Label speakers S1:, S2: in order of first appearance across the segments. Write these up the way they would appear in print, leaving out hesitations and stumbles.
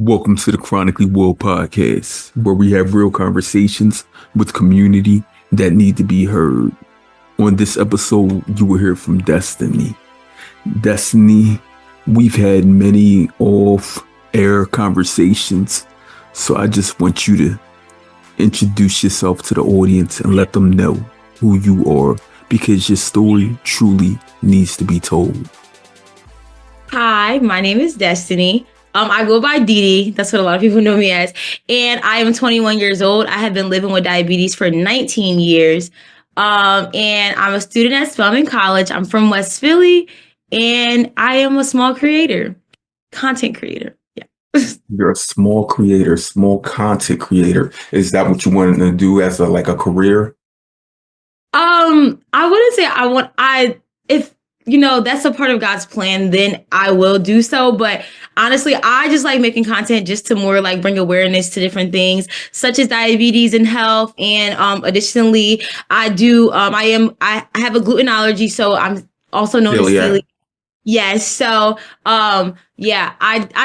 S1: Welcome to the Chronically Wool podcast, where we have real conversations with community that need to be heard. On this episode, you will hear from Destiny. Destiny, we've had many off-air conversations, so I just want you to introduce yourself to the audience and let them know who you are, because your story truly needs to be told.
S2: Hi, my name is Destiny. I go by DeeDee. That's what a lot of people know me as. And I am 21 years old. I have been living with diabetes for 19 years. And I'm a student at Spelman College. I'm from West Philly, and I am a small creator, content creator. Yeah.
S1: You're a small creator, small content creator. Is that what you wanted to do as a career?
S2: I wouldn't say if that's a part of God's plan, then I will do so. But honestly, I just like making content just to more like bring awareness to different things such as diabetes and health. And additionally, I have a gluten allergy, so I'm also known as celiac. Yes. So, I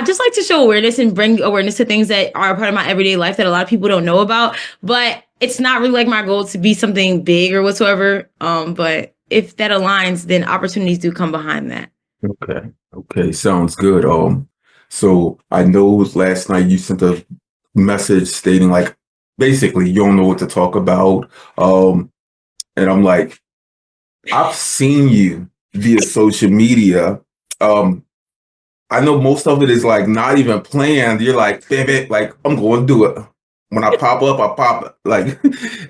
S2: just like to show awareness and bring awareness to things that are a part of my everyday life that a lot of people don't know about. But it's not really like my goal to be something big or whatsoever. But if that aligns, then opportunities do come behind that.
S1: Okay. Sounds good. So I know last night you sent a message stating like, basically you don't know what to talk about. And I'm like, I've seen you via social media. I know most of it is like not even planned. You're like, damn it, like I'm going to do it. When I pop up, I pop it. Like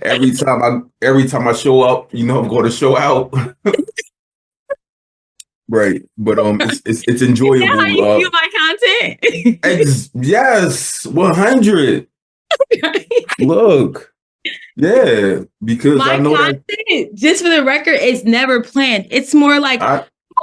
S1: every time I show up, I'm going to show out. Right. But it's enjoyable.
S2: Is that how you view my content?
S1: Yes, 100. Look. Yeah, because
S2: my
S1: I know
S2: content, just for the record, is never planned. It's more like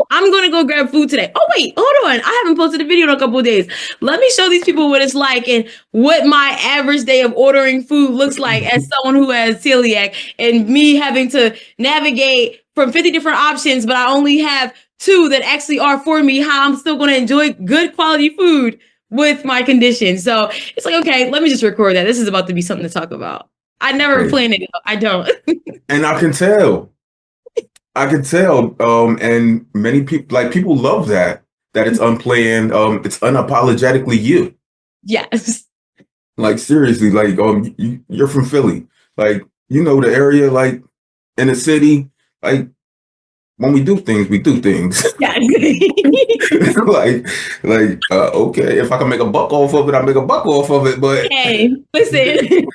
S2: I'm going to go grab food today. Oh, wait, hold on. I haven't posted a video in a couple of days. Let me show these people what it's like and what my average day of ordering food looks like as someone who has celiac, and me having to navigate from 50 different options, but I only have 2 that actually are for me, how I'm still going to enjoy good quality food with my condition. So it's like, okay, let me just record that. This is about to be something to talk about. I never planned it. I don't.
S1: And I can tell. And many people love that it's unplanned. It's unapologetically you.
S2: Yes.
S1: Like seriously, like you're from Philly, like the area, like in the city, like when we do things, we do things.
S2: Yeah.
S1: Okay, if I can make a buck off of it, I'll make a buck off of it. But
S2: hey, listen.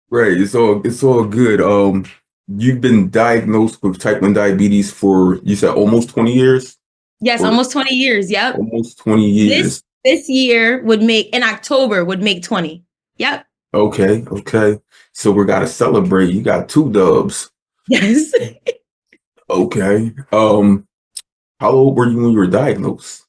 S1: Right, it's all good. You've been diagnosed with type 1 diabetes for, you said, almost 20 years?
S2: Yes, almost 20 years. Yep.
S1: Almost 20 years.
S2: This year in October would make 20. Yep.
S1: Okay. So we got to celebrate. You got 2 dubs.
S2: Yes.
S1: Okay. How old were you when you were diagnosed?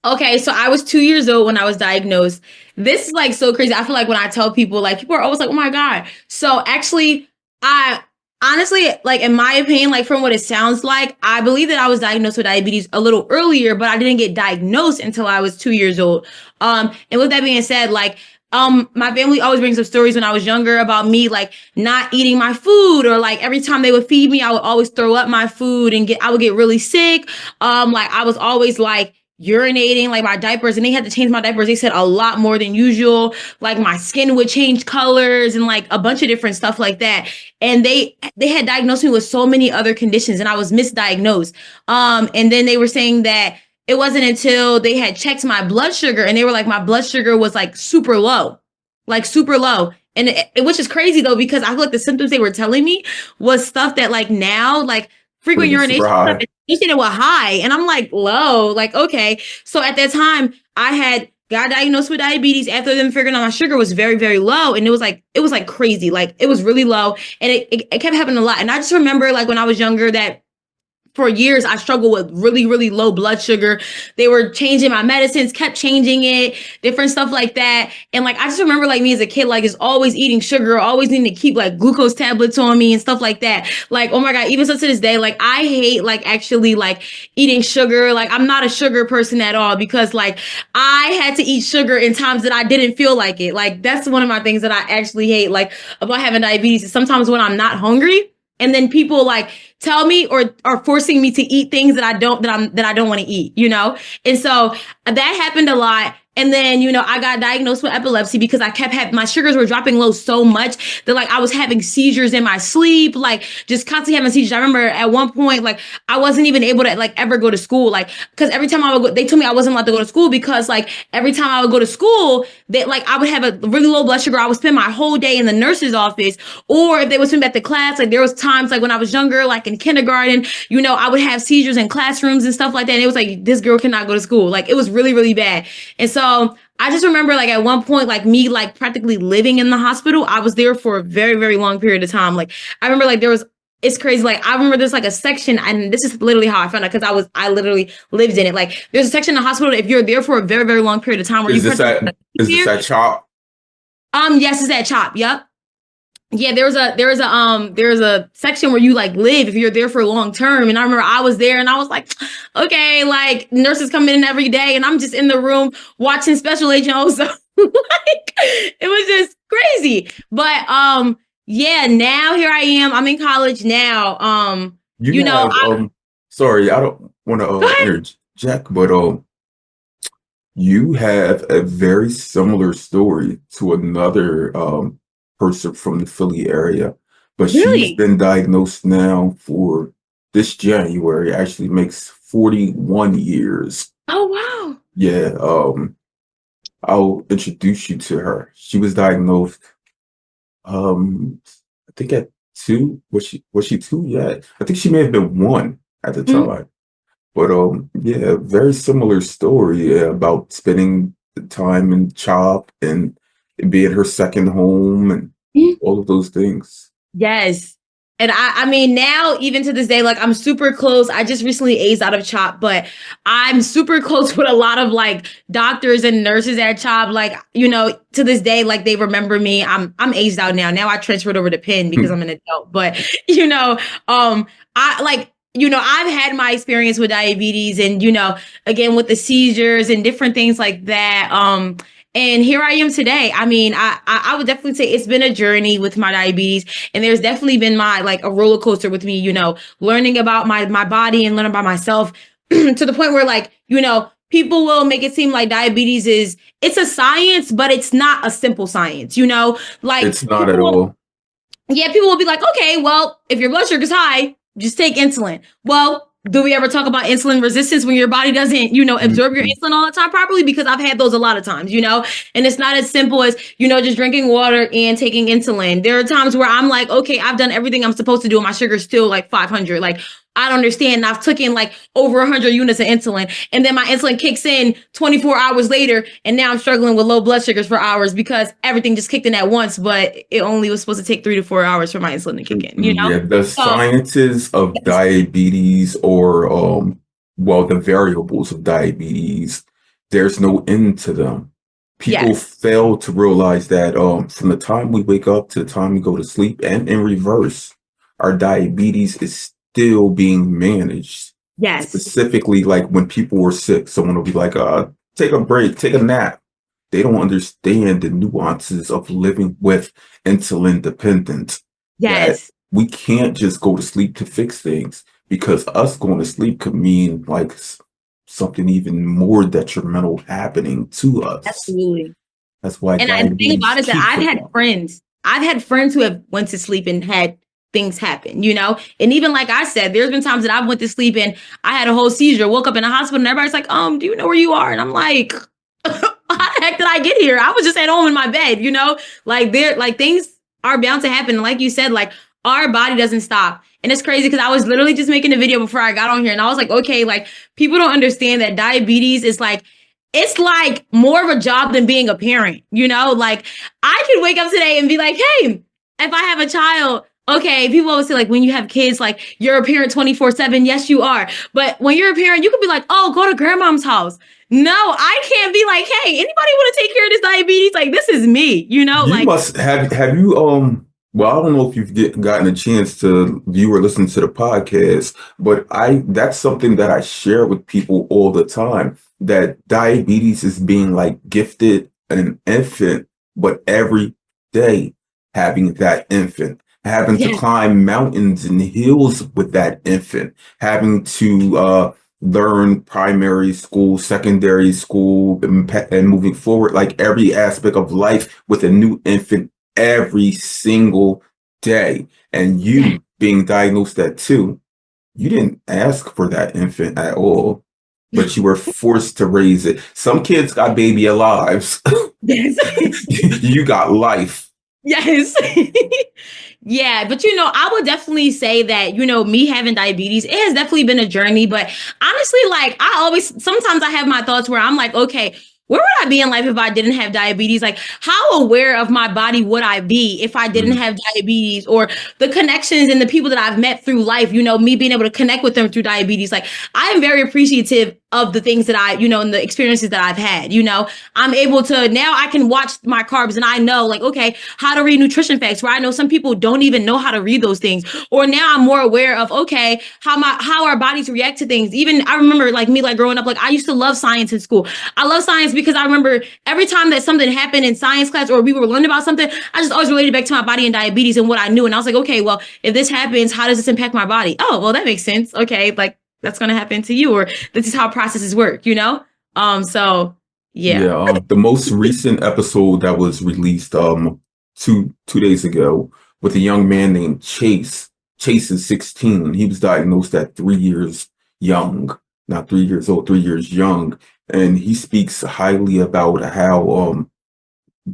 S2: Okay, so I was 2 years old when I was diagnosed. This is like so crazy. I feel like when I tell people, like people are always like, oh my God. So actually, I honestly, like in my opinion, like from what it sounds like, I believe that I was diagnosed with diabetes a little earlier, but I didn't get diagnosed until I was 2 years old. And with that being said, like my family always brings up stories when I was younger about me like not eating my food, or like every time they would feed me, I would always throw up my food and I would get really sick. Like I was always like urinating like my diapers, and they had to change my diapers. They said a lot more than usual. Like my skin would change colors and like a bunch of different stuff like that. And they had diagnosed me with so many other conditions, and I was misdiagnosed. And then they were saying that it wasn't until they had checked my blood sugar, and they were like, my blood sugar was like super low. And which is crazy though, because I feel like the symptoms they were telling me was stuff that like now, like frequent urination stuff, they said it was high, and I'm like low. Like, okay. So at that time I got diagnosed with diabetes after them figuring out my sugar was very, very low. And it was like crazy. Like it was really low, and it kept happening a lot. And I just remember like when I was younger that for years, I struggled with really, really low blood sugar. They were changing my medicines, kept changing it, different stuff like that. And like, I just remember like me as a kid, like is always eating sugar, always needing to keep like glucose tablets on me and stuff like that. Like, oh my God, even so to this day, like I hate like actually like eating sugar. Like I'm not a sugar person at all because like I had to eat sugar in times that I didn't feel like it. Like that's one of my things that I actually hate like about having diabetes is sometimes when I'm not hungry and then people like tell me or are forcing me to eat things that I don't want to eat, you know? And so that happened a lot. And then, you know, I got diagnosed with epilepsy because I kept having my sugars were dropping low so much that like I was having seizures in my sleep, like just constantly having seizures. I remember at one point, like I wasn't even able to like ever go to school, like because every time I would go, they told me I wasn't allowed to go to school because like every time I would go to school, that like I would have a really low blood sugar. I would spend my whole day in the nurse's office, or if they would send me back to class, like there was times like when I was younger, like in kindergarten, you know, I would have seizures in classrooms and stuff like that. And it was like this girl cannot go to school. Like it was really, really bad. And so I just remember like at one point, like me, like practically living in the hospital. I was there for a very, very long period of time. Like I remember like it's crazy. Like I remember there's like a section, and this is literally how I found out because I literally lived in it. Like there's a section in the hospital if you're there for a very, very long period of time where
S1: Is this at CHOP?
S2: Yes, it's at CHOP. Yep. Yeah, there's a section where you like live if you're there for long term. And I remember I was there and I was like, okay, like nurses come in every day and I'm just in the room watching Special Agent Oso. Like it was just crazy. But yeah, now here I am. I'm in college now.
S1: You have sorry, I don't want to interject, but you have a very similar story to another person from the Philly area, but she's
S2: really?
S1: been diagnosed now for this January, actually makes 41 years.
S2: Oh wow.
S1: Yeah, I'll introduce you to her. She was diagnosed, I think at two. Was she two yet? I think she may have been one at the
S2: Mhm.
S1: time. But yeah, very similar story about spending the time in CHOP and it being her second home and all of those things.
S2: Yes. And I mean, now, even to this day, like I'm super close. I just recently aged out of CHOP, but I'm super close with a lot of like doctors and nurses at CHOP. Like, you know, to this day, like they remember me. I'm aged out now. Now I transferred over to Penn because I'm an adult. But, you know, I like, you know, I've had my experience with diabetes and, you know, again, with the seizures and different things like that. And here I am today. I mean, I would definitely say it's been a journey with my diabetes, and there's definitely been my like a roller coaster with me. You know, learning about my body and learning about myself to the point where like you know people will make it seem like diabetes is it's a science, but it's not a simple science. You know, like
S1: It's not at all.
S2: yeah, people will be like, okay, well, if your blood sugar's high, just take insulin. Well, do we ever talk about insulin resistance when your body doesn't, you know, absorb your
S1: Mhm.
S2: insulin all the time properly? Because I've had those a lot of times, you know, and it's not as simple as, you know, just drinking water and taking insulin. There are times where I'm like, okay, I've done everything I'm supposed to do and my sugar's still like 500. Like, I don't understand. I've taken like over 100 units of insulin and then my insulin kicks in 24 hours later. And now I'm struggling with low blood sugars for hours because everything just kicked in at once, but it only was supposed to take 3 to 4 hours for my insulin to kick in, you know?
S1: Yeah, the
S2: So,
S1: sciences of
S2: yes.
S1: diabetes or well, the variables of diabetes, there's no end to them. People
S2: Yes.
S1: fail to realize that from the time we wake up to the time we go to sleep and in reverse, our diabetes is still being managed.
S2: Yes.
S1: Specifically, like when people were sick, someone will be like, take a break, take a nap. They don't understand the nuances of living with insulin dependence, that
S2: Yes.
S1: we can't just go to sleep to fix things because us going to sleep could mean like something even more detrimental happening to us.
S2: Absolutely.
S1: That's why
S2: And the thing about
S1: diabetes
S2: it is that
S1: keeps us up.
S2: I've had friends who have went to sleep and had things happen, you know? And even like I said, there's been times that I've went to sleep and I had a whole seizure, woke up in a hospital and everybody's like, do you know where you are? And I'm like, how the heck did I get here? I was just at home in my bed, you know? Like like things are bound to happen. And like you said, like our body doesn't stop. And it's crazy because I was literally just making a video before I got on here and I was like, okay, like people don't understand that diabetes is like it's like more of a job than being a parent, you know? Like I could wake up today and be like, hey, if I have a child, okay, people always say like when you have kids, like you're a parent 24/7. Yes, you are. But when you're a parent, you could be like, oh, go to grandmom's house. No, I can't be like, hey, anybody want to take care of this diabetes? Like, this is me,
S1: You
S2: like,
S1: must have you well, I don't know if you've gotten a chance to view or listen to the podcast, but I that's something that I share with people all the time, that diabetes is being like gifted an infant, but every day having that infant, having to
S2: yes,
S1: climb mountains and hills with that infant, having to learn primary school, secondary school, and moving forward, like every aspect of life with a new infant every single day. And
S2: yes,
S1: you being diagnosed at 2, you didn't ask for that infant at all, but you were forced to raise it. Some kids got baby alive.
S2: yes.
S1: You got life.
S2: Yes. Yeah, but I would definitely say that, me having diabetes, it has definitely been a journey. But honestly, like sometimes I have my thoughts where I'm like, okay, where would I be in life if I didn't have diabetes? Like, how aware of my body would I be if I didn't
S1: Mm.
S2: have diabetes, or the connections and the people that I've met through life, me being able to connect with them through diabetes? Like, I am very appreciative of the things that and the experiences that I've had. I'm able to now I can watch my carbs and I know like, okay, how to read nutrition facts, where I know some people don't even know how to read those things. Or now I'm more aware of, okay, how our bodies react to things. Even I remember like me, like growing up, like I used to love science in school. I love science because I remember every time that something happened in science class or we were learning about something, I just always related back to my body and diabetes and what I knew. And I was like, okay, well, if this happens, how does this impact my body? Oh, well, that makes sense. Okay, like that's going to happen to you, or this is how processes work. So yeah.
S1: Yeah, the most recent episode that was released two days ago with a young man named Chase. Chase is 16. He was diagnosed at 3 years young, not 3 years old, 3 years young, and he speaks highly about how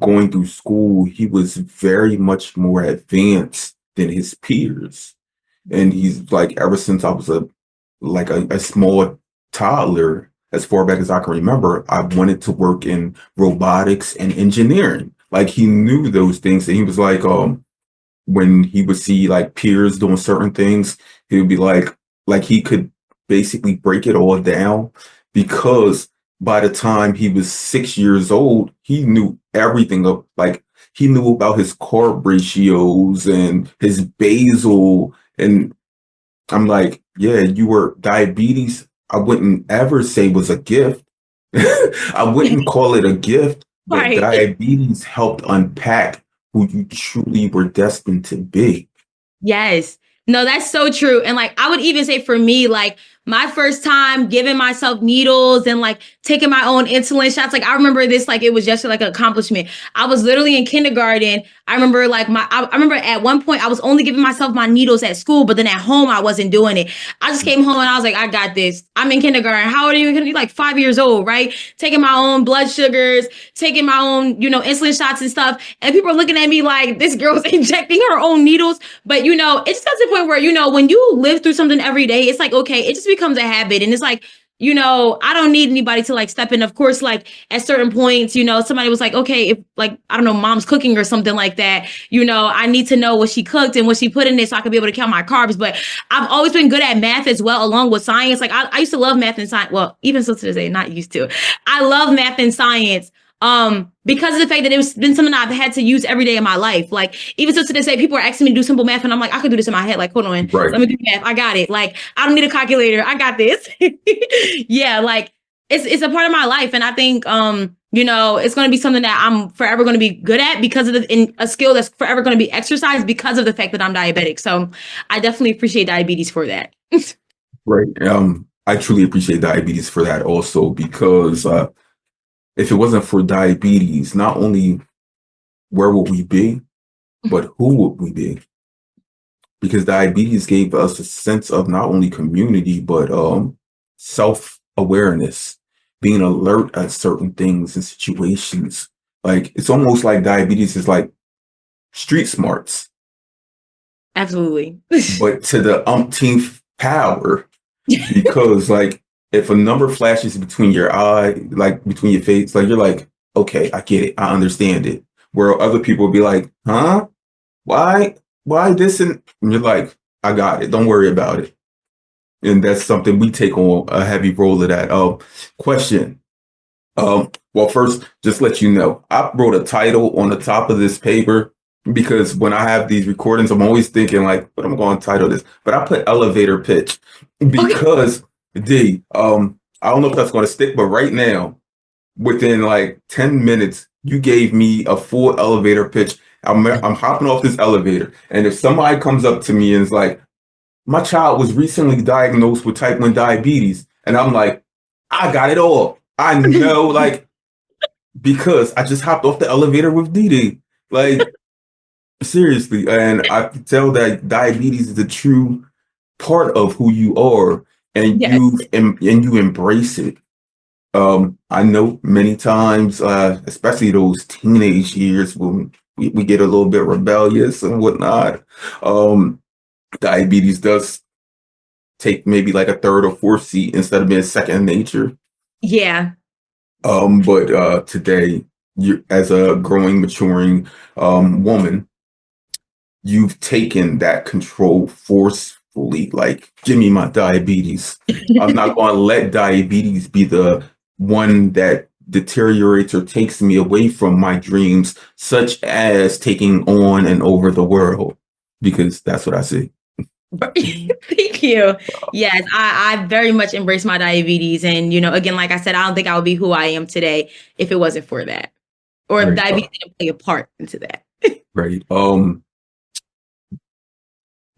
S1: going through school he was very much more advanced than his peers, and he's like, ever since I was a small toddler, as far back as I can remember, I wanted to work in robotics and engineering. Like he knew those things, and he was like, when he would see like peers doing certain things, he would be like he could basically break it all down, because by the time he was 6 years old, he knew everything of like he knew about his carb ratios and his basal. And I'm like, yeah, you were diabetes. I wouldn't ever say was a gift. I wouldn't call it a gift, but
S2: Right.
S1: diabetes helped unpack who you truly were destined to be.
S2: Yes. No, that's so true. And like, I would even say for me, like my first time giving myself needles and like taking my own insulin shots. Like, I remember this, like it was just like an accomplishment. I was literally in kindergarten. I remember like I remember at one point I was only giving myself my needles at school, but then at home I wasn't doing it. I just came home and I was like, I got this. I'm in kindergarten. How old are you going to be? Like 5 years old, right? Taking my own blood sugars, taking my own, insulin shots and stuff. And people are looking at me like this girl's injecting her own needles. But it's just to the point where, when you live through something every day, it's like, okay, it just becomes a habit. And it's like, I don't need anybody to like step in. Of course, like at certain points, somebody was like, okay, if like, I don't know, mom's cooking or something like that, I need to know what she cooked and what she put in it so I could be able to count my carbs. But I've always been good at math as well, along with science. Like I used to love math and science. Well, even still to this day, not used to. I love math and science. Because of the fact that it's been something I've had to use every day in my life. Like, even so to this day, people are asking me to do simple math, and I'm like, I could do this in my head. Like, hold on,
S1: Right.
S2: let me do math. I got it. Like, I don't need a calculator. I got this. Yeah, like it's a part of my life, and I think it's going to be something that I'm forever going to be good at because of a skill that's forever going to be exercised because of the fact that I'm diabetic. So, I definitely appreciate diabetes for that.
S1: Right. I truly appreciate diabetes for that also, because if it wasn't for diabetes, not only where would we be, but who would we be? Because diabetes gave us a sense of not only community, but self-awareness, being alert at certain things and situations. Like, it's almost like diabetes is like street smarts,
S2: Absolutely.
S1: but to the umpteenth power, because like if a number flashes between your eye, like between your face, like you're like, okay, I get it, I understand it. Where other people would be like, huh? Why? why this? And you're like, I got it. Don't worry about it. And that's something we take on a heavy role of that. Question. Well, first, just let you know, I wrote a title on the top of this paper because when I have these recordings, I'm always thinking like, what am I going to title this? But I put elevator pitch
S2: Okay.
S1: because I don't know if that's going to stick, but right now, within like 10 minutes, you gave me a full elevator pitch. I'm hopping off this elevator, and if somebody comes up to me and is like, my child was recently diagnosed with type 1 diabetes. And I'm like, I got it all. I know, like, because I just hopped off the elevator with DeeDee. Like, seriously. And I can tell that diabetes is a true part of who you are, and
S2: Yes.
S1: you embrace it. I know many times, especially those teenage years when we get a little bit rebellious and whatnot. Diabetes does take maybe like a third or fourth seat instead of being second nature.
S2: Yeah.
S1: But today, you as a growing, maturing woman, you've taken that control forcefully. Like, give me my diabetes. I'm not going to let diabetes be the one that deteriorates or takes me away from my dreams, such as taking on and over the world, because that's what I see.
S2: Thank you. Yes, I very much embrace my diabetes. And, again, like I said, I don't think I would be who I am today if it wasn't for that. Or if
S1: Right.
S2: diabetes didn't play a part into that.
S1: Right.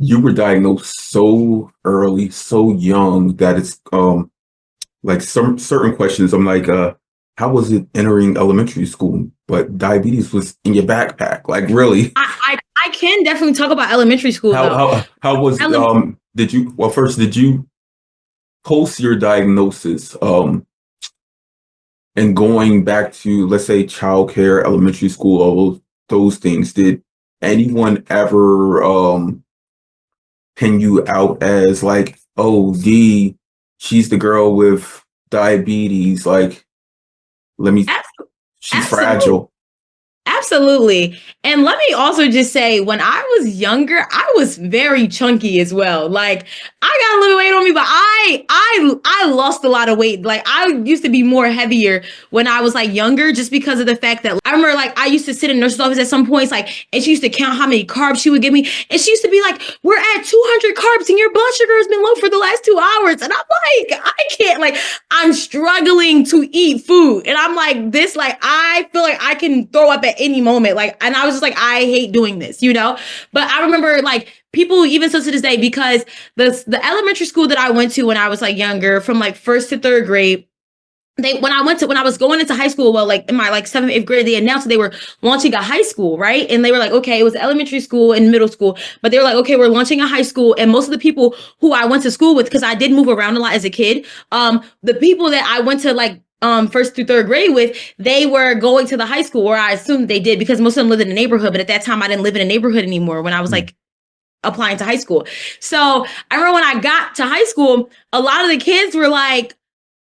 S1: You were diagnosed so early, so young that it's like some certain questions. I'm like, how was it entering elementary school? But diabetes was in your backpack. Like, really?
S2: I can definitely talk about elementary school
S1: How
S2: though.
S1: how was did you well first did you post your diagnosis and going back to, let's say, childcare, elementary school, all those things, did anyone ever pin you out as like, oh, she's the girl with diabetes, like, let me, she's
S2: Absolutely.
S1: fragile.
S2: Absolutely. And let me also just say, when I was younger, I was very chunky as well. Like I got a little weight on me, but I lost a lot of weight. Like I used to be more heavier when I was like younger, just because of the fact that I remember like I used to sit in nurse's office at some points, like, and she used to count how many carbs she would give me. And she used to be like, we're at 200 carbs and your blood sugar has been low for the last 2 hours. And I'm like, I can't, like, I'm struggling to eat food. And I'm like, this, like, I feel like I can throw up at any moment. Like, and I was just like, I hate doing this, But I remember like people even still to this day, because the elementary school that I went to when I was like younger, from like first to third grade, when I was going into high school, well, like in my like seventh, eighth grade, they announced that they were launching a high school, right? And they were like, okay, it was elementary school and middle school, but they were like, okay, we're launching a high school. And most of the people who I went to school with, because I did move around a lot as a kid, the people that I went to like first through third grade with, they were going to the high school, or I assumed they did, because most of them lived in a neighborhood. But at that time, I didn't live in a neighborhood anymore when I was like applying to high school. So I remember when I got to high school, a lot of the kids were like,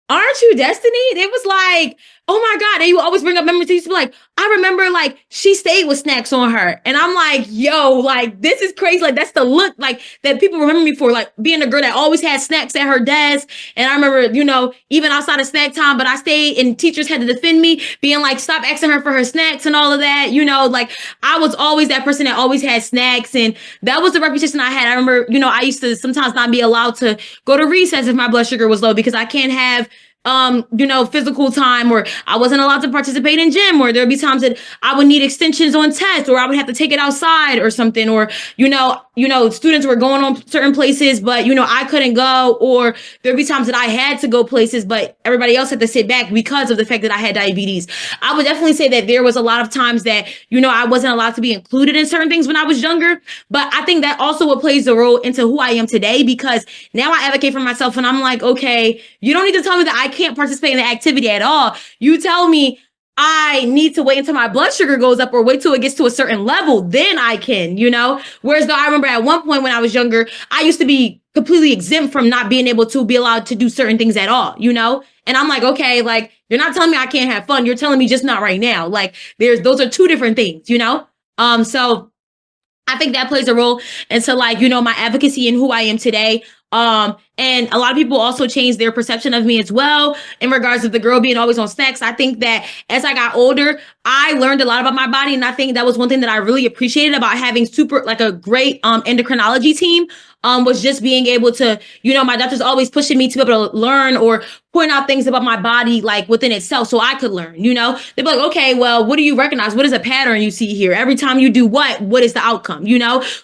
S2: aren't you Destiny? It was like, oh my God. They would always bring up memories. They used to be like, I remember like she stayed with snacks on her. And I'm like, yo, like this is crazy. Like that's the look like that people remember me for, like being a girl that always had snacks at her desk. And I remember, even outside of snack time, but I stayed and teachers had to defend me, being like, stop asking her for her snacks and all of that. Like I was always that person that always had snacks. And that was the reputation I had. I remember, I used to sometimes not be allowed to go to recess if my blood sugar was low, because I can't have physical time, or I wasn't allowed to participate in gym, or there'd be times that I would need extensions on tests, or I would have to take it outside or something, or, students were going on certain places, but, I couldn't go, or there'd be times that I had to go places, but everybody else had to sit back because of the fact that I had diabetes. I would definitely say that there was a lot of times that, I wasn't allowed to be included in certain things when I was younger, but I think that also what plays a role into who I am today, because now I advocate for myself and I'm like, okay, you don't need to tell me that I can't participate in the activity at all. You tell me I need to wait until my blood sugar goes up, or wait till it gets to a certain level, then I can, Whereas though I remember at one point when I was younger, I used to be completely exempt from not being able to be allowed to do certain things at all, And I'm like, okay, like you're not telling me I can't have fun. You're telling me just not right now. Like those are two different things, So I think that plays a role into like, my advocacy and who I am today. And a lot of people also changed their perception of me as well in regards to the girl being always on snacks. I think that as I got older, I learned a lot about my body. And I think that was one thing that I really appreciated about having like a great endocrinology team. Was just being able to, my doctor's always pushing me to be able to learn or point out things about my body, like within itself, so I could learn, they'd be like, okay, well, what do you recognize? What is a pattern you see here? Every time you do what is the outcome,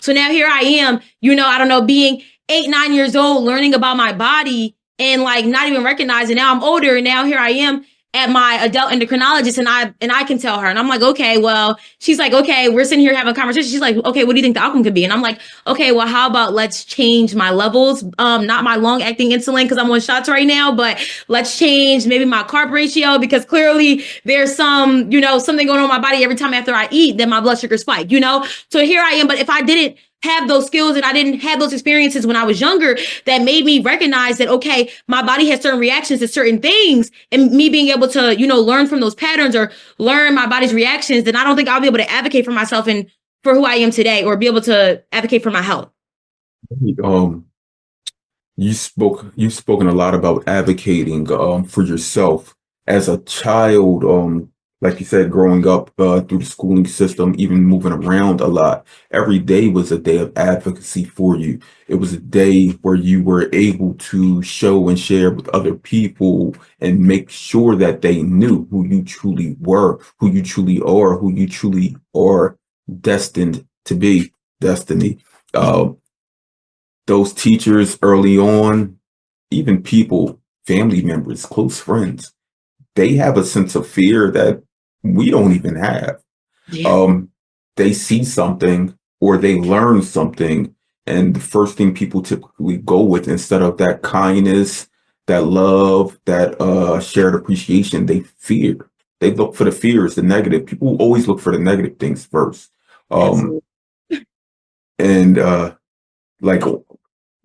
S2: So now here I am, I don't know, being 8, 9 years old, learning about my body and like not even recognizing. Now I'm older and now here I am at my adult endocrinologist and I can tell her and I'm like, okay, well, she's like, okay, we're sitting here having a conversation. She's like, okay, what do you think the outcome could be? And I'm like, okay, well, how about let's change my levels? Not my long acting insulin because I'm on shots right now, but let's change maybe my carb ratio because clearly there's some, something going on in my body every time after I eat, then my blood sugar spike, So here I am. But if I didn't have those skills and I didn't have those experiences when I was younger that made me recognize that, okay, my body has certain reactions to certain things and me being able to, learn from those patterns or learn my body's reactions, then I don't think I'll be able to advocate for myself and for who I am today or be able to advocate for my health.
S1: You've spoken a lot about advocating for yourself as a child. Like you said, growing up through the schooling system, even moving around a lot, every day was a day of advocacy for you. It was a day where you were able to show and share with other people and make sure that they knew who you truly were, who you truly are destined to be, destiny. Those teachers early on, even people, family members, close friends, they have a sense of fear that we don't even have.
S2: Yeah.
S1: They see something or they learn something, and the first thing people typically go with, instead of that kindness, that love, that shared appreciation, they fear. They look for the fears, the negative. People always look for the negative things first.
S2: Absolutely.
S1: And like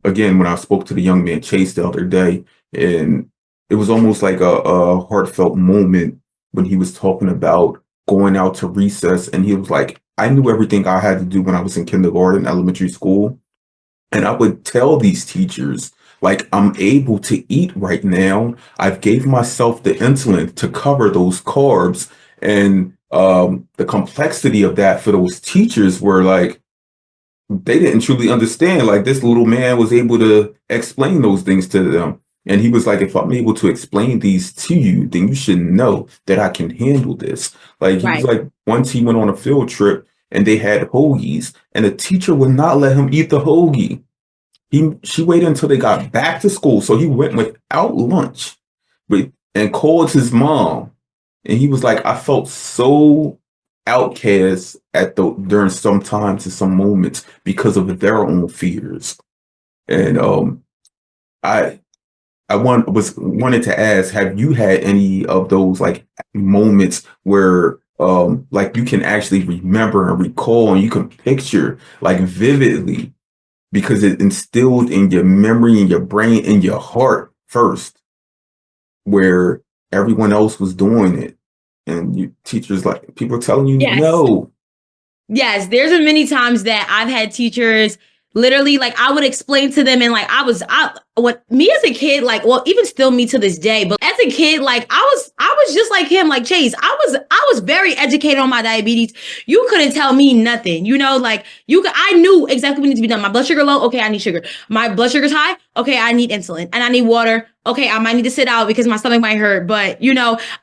S1: again, when I spoke to the young man Chase the other day, and it was almost like a heartfelt moment when he was talking about going out to recess, and he was like, I knew everything I had to do when I was in kindergarten, elementary school. And I would tell these teachers, like, I'm able to eat right now. I've gave myself the insulin to cover those carbs. And the complexity of that for those teachers were like, they didn't truly understand. Like, this little man was able to explain those things to them. And he was like, if I'm able to explain these to you, then you should know that I can handle this. Like, he was
S2: Right.
S1: like, once he went on a field trip and they had hoagies, and the teacher would not let him eat the hoagie. She waited until they got back to school. So he went without lunch and called his mom. And he was like, I felt so outcast during some times and some moments because of their own fears. And I wanted to ask, have you had any of those like moments where like you can actually remember and recall and you can picture like vividly because it instilled in your memory, in your brain, in your heart first, where everyone else was doing it and you teachers, like, people telling you
S2: Yes.
S1: no.
S2: Yes, there's been many times that I've had teachers literally like I would explain to them and like I what me as a kid, like, well, even still me to this day, but as a kid, like I was just like him, like Chase. I was very educated on my diabetes. You couldn't tell me nothing, like I knew exactly what needs to be done. My blood sugar low, okay, I need sugar. My blood sugar's high, okay, I need insulin and I need water. Okay, I might need to sit out because my stomach might hurt, but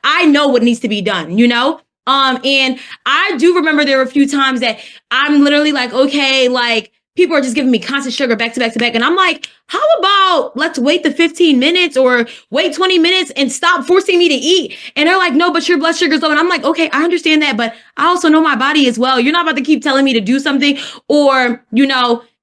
S2: I know what needs to be done. And I do remember there were a few times that I'm literally like, okay, like people are just giving me constant sugar back to back to back. And I'm like, how about let's wait the 15 minutes or wait 20 minutes and stop forcing me to eat? And they're like, no, but your blood sugar's low. And I'm like, okay, I understand that, but I also know my body as well. You're not about to keep telling me to do something or,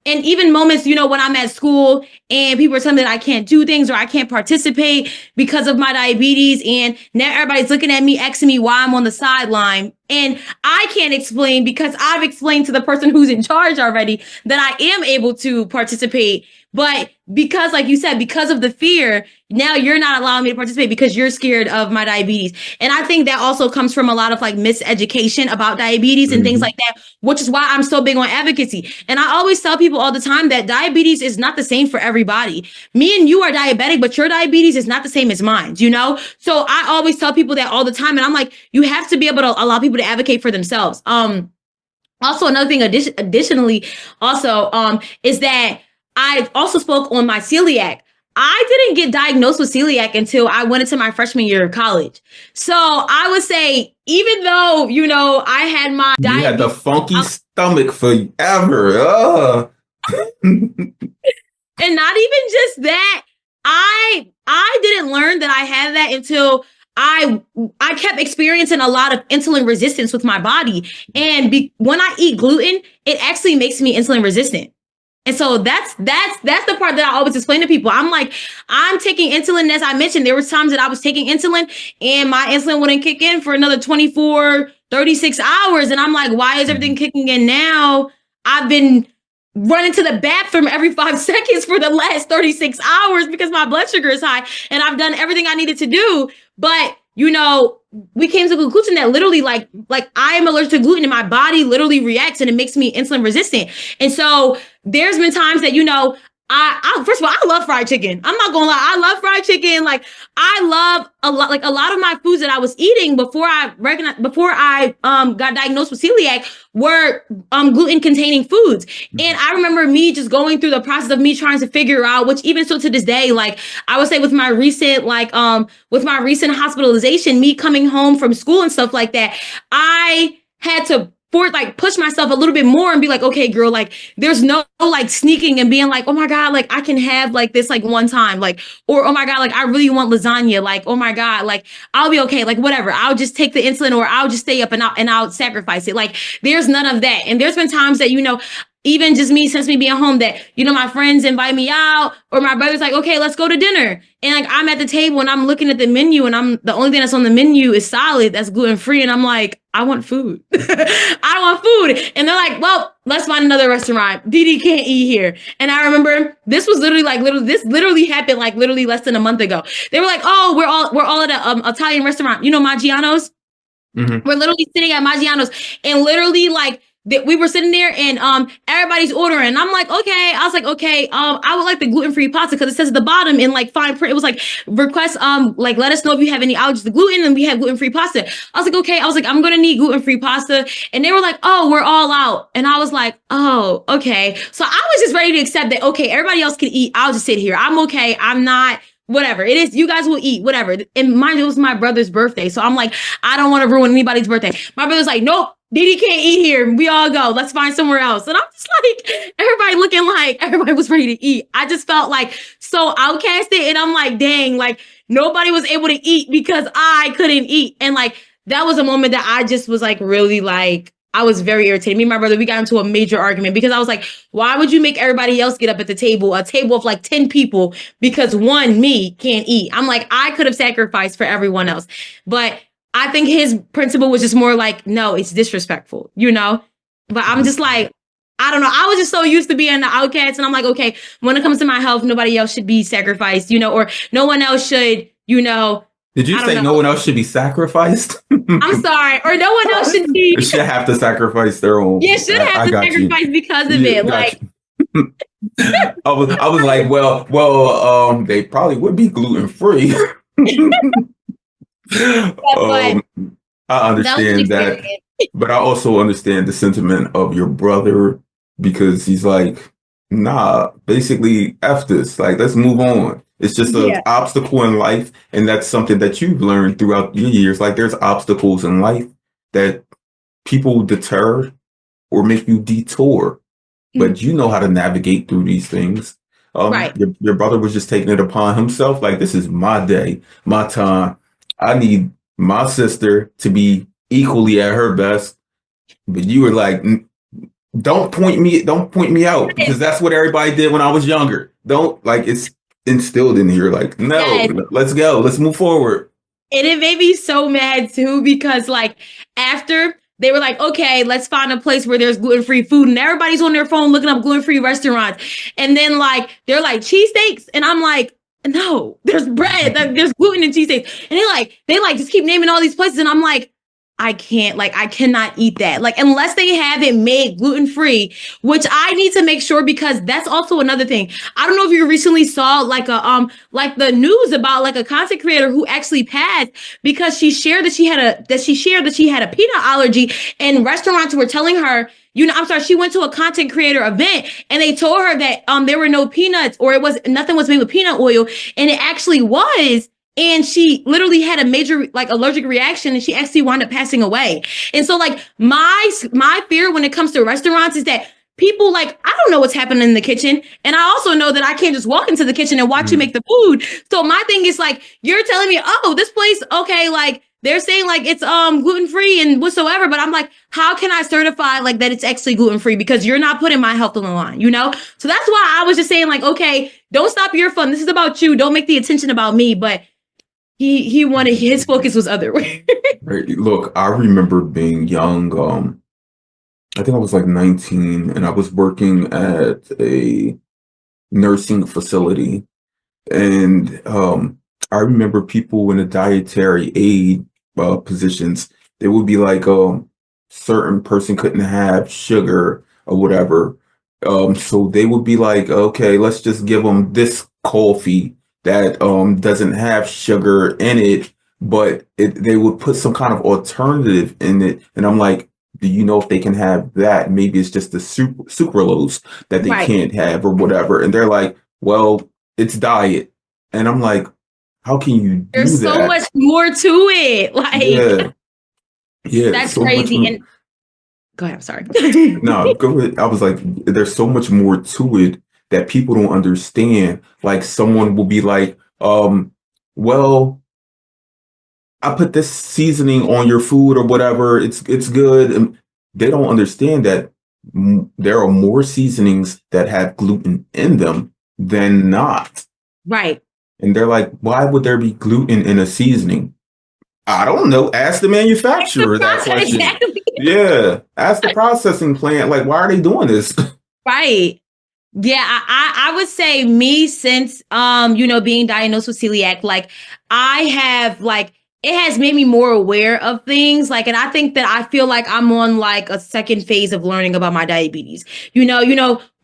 S2: and even moments, when I'm at school and people are telling me that I can't do things or I can't participate because of my diabetes. And now everybody's looking at me, asking me why I'm on the sideline. And I can't explain because I've explained to the person who's in charge already that I am able to participate. But because, like you said, because of the fear, now you're not allowing me to participate because you're scared of my diabetes. And I think that also comes from a lot of like miseducation about diabetes and things
S1: Mhm.
S2: like that, which is why I'm so big on advocacy. And I always tell people all the time that diabetes is not the same for everybody. Me and you are diabetic, but your diabetes is not the same as mine, you know? So I always tell people that all the time. And I'm like, you have to be able to allow people to advocate for themselves. Also, another thing, additionally, also, is that I also spoke on my celiac. I didn't get diagnosed with celiac until I went into my freshman year of college. So I would say, even though, you know, I had my
S1: You had the
S2: diabetes,
S1: funky stomach forever.
S2: and not even just that, I didn't learn that I had that until I kept experiencing a lot of insulin resistance with my body. And when I eat gluten, it actually makes me insulin resistant. And so that's the part that I always explain to people. I'm like, I'm taking insulin. As I mentioned, there was times that I was taking insulin and my insulin wouldn't kick in for another 24, 36 hours. And I'm like, why is everything kicking in now? I've been running to the bathroom every 5 seconds for the last 36 hours because my blood sugar is high and I've done everything I needed to do. But, you know, we came to the conclusion that literally like I am allergic to gluten and my body literally reacts and it makes me insulin resistant. And so there's been times that, you know, I first of all, I love fried chicken. I'm not gonna lie, I love fried chicken. Like I love a lot of my foods that I was eating before I got diagnosed with celiac were gluten containing foods. And I remember me just going through the process of me trying to figure out, which even still to this day, like I would say with my recent hospitalization, me coming home from school and stuff like that, I had to push myself a little bit more and be like, okay, girl, like there's no like sneaking and being like, oh my God, like I can have like this like one time, like, or oh my God, like I really want lasagna, like, oh my God, like I'll be okay, like whatever. I'll just take the insulin or I'll just stay up and I'll sacrifice it. Like there's none of that. And there's been times that, you know, even just me, since me being home, that, you know, my friends invite me out or my brother's like, okay, let's go to dinner. And like, I'm at the table and I'm looking at the menu and the only thing that's on the menu is salad that's gluten free. And I'm like, I want food. I want food. And they're like, well, let's find another restaurant. DeeDee can't eat here. And I remember this was this literally happened like literally less than a month ago. They were like, oh, we're all at an Italian restaurant, you know, Maggiano's.
S1: Mm-hmm.
S2: We're literally sitting at Maggiano's and literally like we were sitting there and everybody's ordering. And I'm like, okay. I was like, okay, I would like the gluten-free pasta because it says at the bottom in like fine print, it was like request like let us know if you have any allergies to gluten and we have gluten-free pasta. I was like, okay. I was like, I'm gonna need gluten-free pasta. And they were like, oh, we're all out. And I was like, oh, okay. So I was just ready to accept that, okay, everybody else can eat. I'll just sit here. I'm okay. I'm not whatever it is, you guys will eat, whatever. And mind, it was my brother's birthday. So I'm like, I don't want to ruin anybody's birthday. My brother's like, nope, DeeDee can't eat here. We all go. Let's find somewhere else. And I'm just like, everybody looking like everybody was ready to eat. I just felt like so outcasted. And I'm like, dang, like nobody was able to eat because I couldn't eat. And like, that was a moment that I just was like, really like, I was very irritated. Me and my brother, we got into a major argument because I was like, why would you make everybody else get up at the table, a table of like 10 people, because me can't eat? I'm like, I could have sacrificed for everyone else. But I think his principle was just more like, no, it's disrespectful, you know? But I'm just like, I don't know. I was just so used to being the outcast. And I'm like, okay, when it comes to my health, nobody else should be sacrificed, you know, or no one else should, you know.
S1: Did you say no one else should be sacrificed?
S2: I'm sorry. Or no one else should be.
S1: Should have to sacrifice their own.
S2: Yeah, should have to sacrifice because of it. Like,
S1: I was like, well, they probably would be gluten free. I understand that, but I also understand the sentiment of your brother because he's like, nah, basically, F this. Like, let's move on. It's just an obstacle in life. And that's something that you've learned throughout your years. Like there's obstacles in life that people deter or make you detour, but you know how to navigate through these things.
S2: Right.
S1: Your brother was just taking it upon himself. Like, this is my day, my time. I need my sister to be equally at her best. But you were like, don't point me out because that's what everybody did when I was younger. Don't, like, it's instilled in here, like, no, let's go, let's move forward.
S2: And it made me so mad too because like after they were like, okay, let's find a place where there's gluten-free food. And everybody's on their phone looking up gluten-free restaurants. And then like, they're like cheesesteaks. And I'm like, no, there's bread, there's gluten in cheesesteaks. And they like just keep naming all these places. And I'm like, I cannot eat that. Like, unless they have it made gluten-free, which I need to make sure, because that's also another thing. I don't know if you recently saw like the news about like a content creator who actually passed because she shared that she had a peanut allergy, and restaurants were telling her, she went to a content creator event and they told her that there were no peanuts, or nothing was made with peanut oil, and it actually was. And she literally had a major like allergic reaction, and she actually wound up passing away. And so like my fear when it comes to restaurants is that people, like, I don't know what's happening in the kitchen. And I also know that I can't just walk into the kitchen and watch you make the food. So my thing is like, you're telling me, oh, this place, okay, like they're saying like it's gluten-free and whatsoever, but I'm like, how can I certify like that it's actually gluten-free? Because you're not putting my health on the line, So that's why I was just saying like, okay, don't stop your fun. This is about you. Don't make the attention about me. But he wanted, his focus was other way.
S1: Right. Look, I remember being young. I think I was like 19, and I was working at a nursing facility. And I remember people in the dietary aid positions, they would be like, certain person couldn't have sugar or whatever. So they would be like, okay, let's just give them this coffee that doesn't have sugar in it, but they would put some kind of alternative in it. And I'm like, do you know if they can have that? Maybe it's just the sucralose that they
S2: Right.
S1: can't have or whatever. And they're like, well, it's diet. And I'm like, how can you do
S2: There's
S1: that?
S2: so much more to it. Like,
S1: yeah,
S2: that's
S1: so much
S2: crazy.
S1: more.
S2: And go ahead. I'm sorry.
S1: No, go ahead. I was like, there's so much more to it that people don't understand. Like someone will be like, well, I put this seasoning on your food or whatever. It's good. And they don't understand that there are more seasonings that have gluten in them than not.
S2: Right.
S1: And they're like, why would there be gluten in a seasoning? I don't know. Ask the manufacturer that question.
S2: Exactly.
S1: Yeah. Ask the processing plant. Like, why are they doing this?
S2: Right. Yeah, I would say me, since being diagnosed with celiac, like I have like, it has made me more aware of things. Like, and I think that I feel like I'm on like a second phase of learning about my diabetes.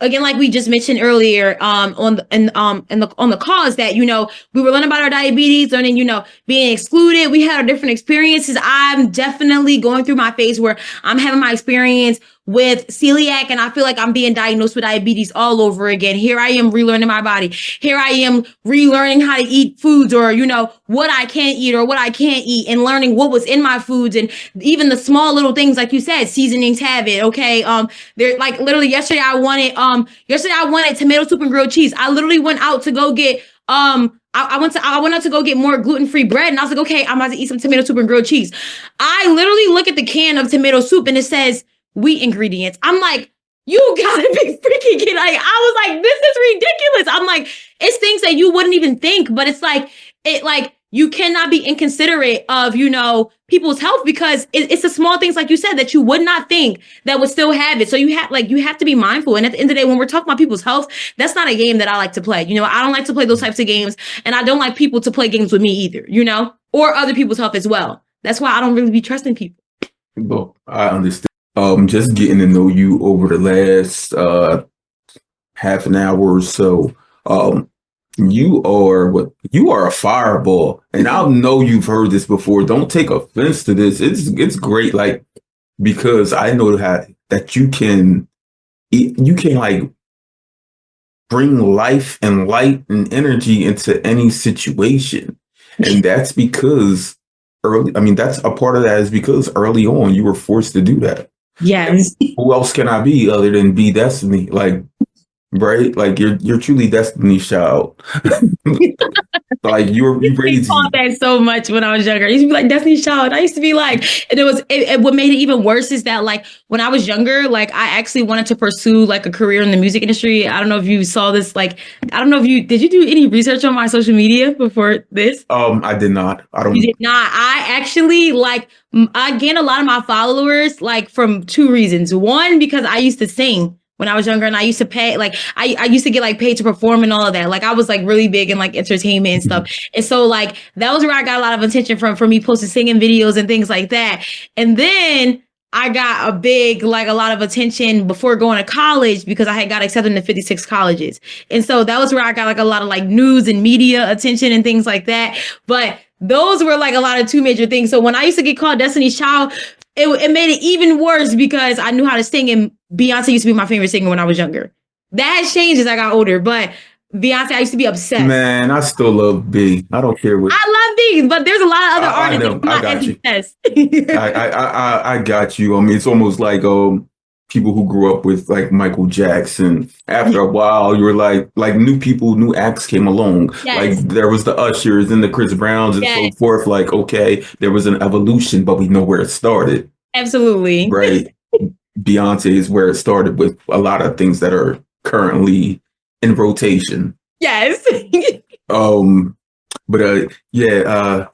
S2: Again, like we just mentioned earlier, on the call, is that, we were learning about our diabetes, learning, being excluded. We had our different experiences. I'm definitely going through my phase where I'm having my experience with celiac, and I feel like I'm being diagnosed with diabetes all over again. Here I am relearning my body. Here I am relearning how to eat foods, or what I can eat or what I can't eat, and learning what was in my foods, and even the small little things, like you said, seasonings have it. Okay, they're like, literally yesterday I wanted tomato soup and grilled cheese. I literally went out to go get I went out to go get more gluten-free bread, and I was like, okay, I'm about to eat some tomato soup and grilled cheese. I literally look at the can of tomato soup and it says wheat ingredients. I'm like, you gotta be freaking kidding. Like, I was like, this is ridiculous. I'm like, it's things that you wouldn't even think, but it's like, you cannot be inconsiderate of, people's health, because it's the small things, like you said, that you would not think that would still have it. So you have to be mindful. And at the end of the day, when we're talking about people's health, that's not a game that I like to play. I don't like to play those types of games, and I don't like people to play games with me either, or other people's health as well. That's why I don't really be trusting people.
S1: Well, I understand. Just getting to know you over the last half an hour or so. You are a fireball, and I know you've heard this before. Don't take offense to this. It's great, like, because I know that you can like bring life and light and energy into any situation, and that's because that's a part of that is because early on you were forced to do that.
S2: Yes.
S1: Who else can I be other than be Destiny? Like, right? Like you're truly Destiny's Child. Like you
S2: Used to get
S1: raised
S2: called that so much when I was younger. I used to be like Destiny's Child. I used to be like, and what made it even worse is that like when I was younger, like I actually wanted to pursue like a career in the music industry. I don't know if you saw this. Like, I don't know if you did. You do any research on my social media before this?
S1: I did not. I
S2: You
S1: don't.
S2: did not. I actually like I gained a lot of my followers like from two reasons. One, because I used to sing when I was younger and I used to pay like I used to get like paid to perform and all of that. Like I was like really big in like entertainment and stuff. And so like that was where I got a lot of attention from for me posting singing videos and things like that. And then I got a lot of attention before going to college because I had got accepted into 56 colleges. And so that was where I got like a lot of like news and media attention and things like that. But those were like a lot of two major things. So when I used to get called Destiny's Child, it made it even worse because I knew how to sing, and Beyonce used to be my favorite singer when I was younger. That has changed as I got older, but Beyonce, I used to be obsessed.
S1: Man, I still love B. I don't care what.
S2: I love these, but there's a lot of other
S1: I
S2: artists that
S1: know.
S2: I'm
S1: I
S2: not
S1: got
S2: as
S1: you.
S2: obsessed.
S1: I got you. I mean, it's almost like people who grew up with like Michael Jackson. After a while, you were like new people, new acts came along. Like
S2: Yes,
S1: there was the Ushers and the Chris Browns and so
S2: yes,
S1: forth. Like okay, there was an evolution, but we know where it started,
S2: absolutely.
S1: right? Beyonce is where it started with a lot of things that are currently in rotation.
S2: Yes.
S1: Um, but yeah,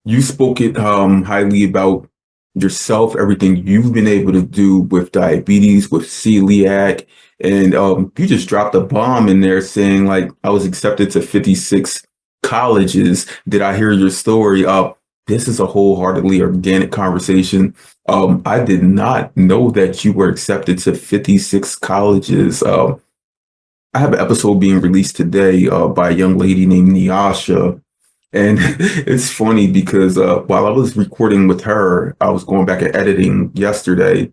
S1: you spoke it highly about yourself, everything you've been able to do with diabetes, with celiac, and you just dropped a bomb in there saying like I was accepted to 56 colleges. Did I hear your story? This is a wholeheartedly organic conversation. I did not know that you were accepted to 56 colleges. I have an episode being released today by a young lady named Nyasha. And it's funny because while I was recording with her, I was going back and editing yesterday.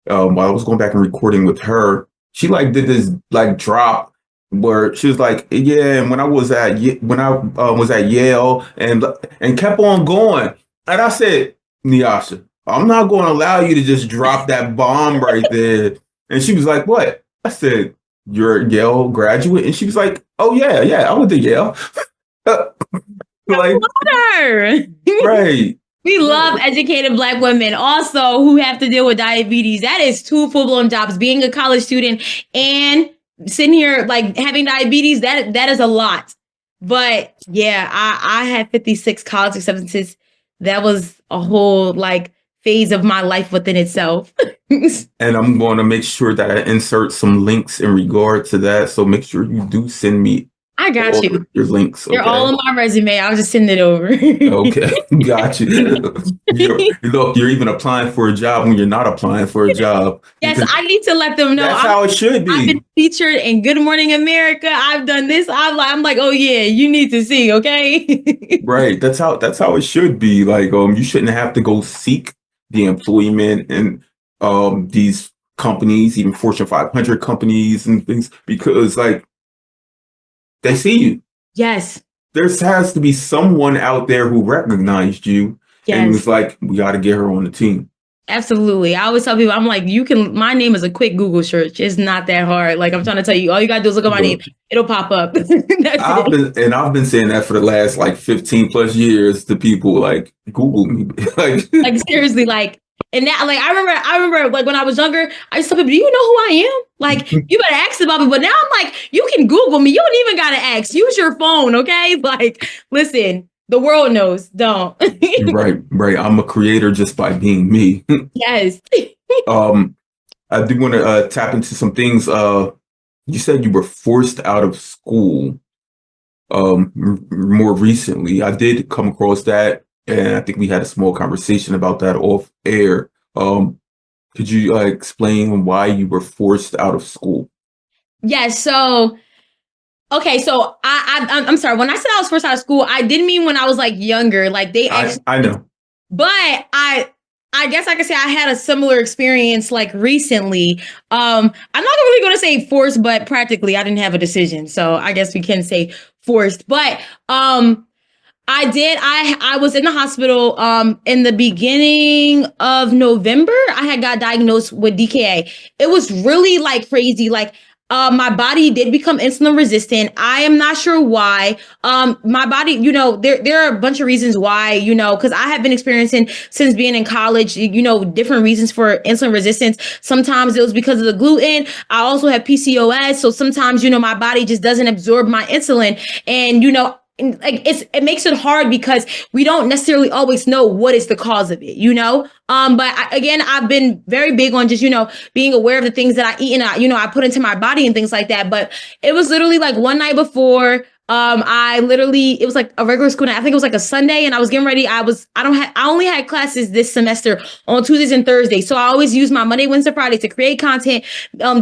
S1: While I was going back and recording with her, she like did this like drop where she was like, "Yeah." And when I was at Yale and kept on going, and I said, "Nyasha, I'm not going to allow you to just drop that bomb right there." And she was like, "What?" I said, "You're a Yale graduate," and she was like, "Oh yeah, yeah, I went to Yale." Like,
S2: Her.
S1: right.
S2: We love educated Black women also who have to deal with diabetes. That is two full-blown jobs. Being a college student and sitting here like having diabetes, that is a lot. But yeah, I had 56 college acceptances. That was a whole like phase of my life within itself.
S1: And I'm going to make sure that I insert some links in regard to that. So make sure you do send me
S2: I got you.
S1: your links.
S2: They're all
S1: Okay.
S2: on my resume. I'll just send it over.
S1: Okay. Got you. Look, you're even applying for a job when you're not applying for a job.
S2: Yes, I need to let them know.
S1: That's how it should
S2: I've been
S1: be.
S2: featured in Good Morning America. I've done this. I'm like, oh yeah, you need to see, okay?
S1: Right. That's how it should be. Like, you shouldn't have to go seek the employment and these companies, even Fortune 500 companies and things, because like they see you.
S2: Yes.
S1: There has to be someone out there who recognized you and
S2: Yes.
S1: was like, we got to get her on the team.
S2: Absolutely. I always tell people, I'm like, my name is a quick Google search. It's not that hard. Like I'm trying to tell you, all you gotta do is look at my name. It'll pop up. That's it.
S1: I've been saying that for the last like 15 plus years to people like Google me.
S2: Like seriously, like, and that, like, I remember, like, when I was younger, I used to tell people, do you know who I am? Like, you better ask about me. But now I'm like, you can Google me. You don't even gotta ask. Use your phone, okay? Like, listen, the world knows. Don't.
S1: Right. I'm a creator just by being me.
S2: Yes.
S1: I do want to tap into some things. You said you were forced out of school more recently. I did come across that, and I think we had a small conversation about that off air. Could you explain why you were forced out of school?
S2: Yes. So, okay. So I'm sorry. When I said I was forced out of school, I didn't mean when I was like younger. Like they actually,
S1: I know,
S2: but I guess I could say I had a similar experience like recently. I'm not really going to say forced, but practically I didn't have a decision. So I guess we can say forced. But I did. I was in the hospital in the beginning of November. I had got diagnosed with DKA. It was really like crazy. Like My body did become insulin resistant. I am not sure why. My body, there are a bunch of reasons why, because I have been experiencing since being in college, different reasons for insulin resistance. Sometimes it was because of the gluten. I also have PCOS. So sometimes, my body just doesn't absorb my insulin. And, like it makes it hard because we don't necessarily always know what is the cause of it. But again, I've been very big on just, being aware of the things that I eat and I put into my body and things like that. But it was literally like one night before, it was like a regular school night. I think it was like a Sunday and I was getting ready. I only had classes this semester on Tuesdays and Thursdays. So I always use my Monday, Wednesday, Friday to create content,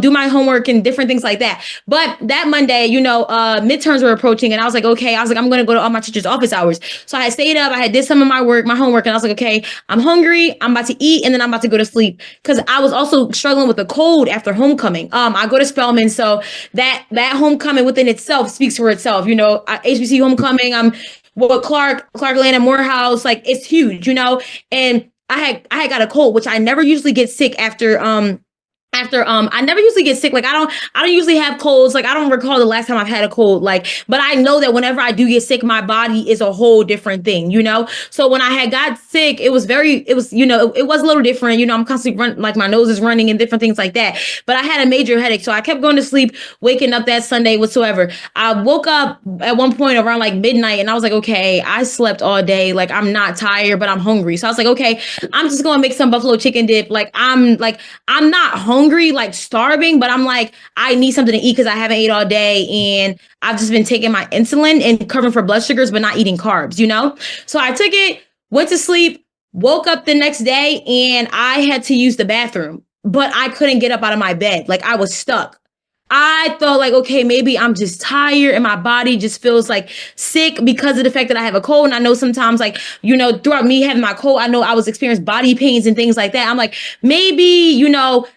S2: do my homework and different things like that. But that Monday, midterms were approaching and I was like, okay, I'm going to go to all my teacher's office hours. So I had stayed up, I had did some of my homework, and I was like, okay, I'm hungry. I'm about to eat and then I'm about to go to sleep. Cause I was also struggling with a cold after homecoming. I go to Spelman. So that homecoming within itself speaks for itself. HBC homecoming. I'm with Clark Lane and Morehouse. Like it's huge, and I had got a cold, which I never usually get sick after I never usually get sick. Like I don't usually have colds. Like I don't recall the last time I've had a cold. Like, but I know that whenever I do get sick, my body is a whole different thing, So when I had got sick, it was it was a little different. I'm constantly running, like my nose is running and different things like that. But I had a major headache. So I kept going to sleep, waking up that Sunday whatsoever. I woke up at one point around like midnight and I was like, okay, I slept all day. Like I'm not tired, but I'm hungry. So I was like, okay, I'm just going to make some buffalo chicken dip. I'm not hungry, like starving, but I'm like, I need something to eat because I haven't ate all day and I've just been taking my insulin and covering for blood sugars, but not eating carbs, So I took it, went to sleep, woke up the next day and I had to use the bathroom, but I couldn't get up out of my bed. Like I was stuck. I thought like, okay, maybe I'm just tired and my body just feels like sick because of the fact that I have a cold. And I know sometimes like, throughout me having my cold, I know I was experiencing body pains and things like that. I'm like, maybe,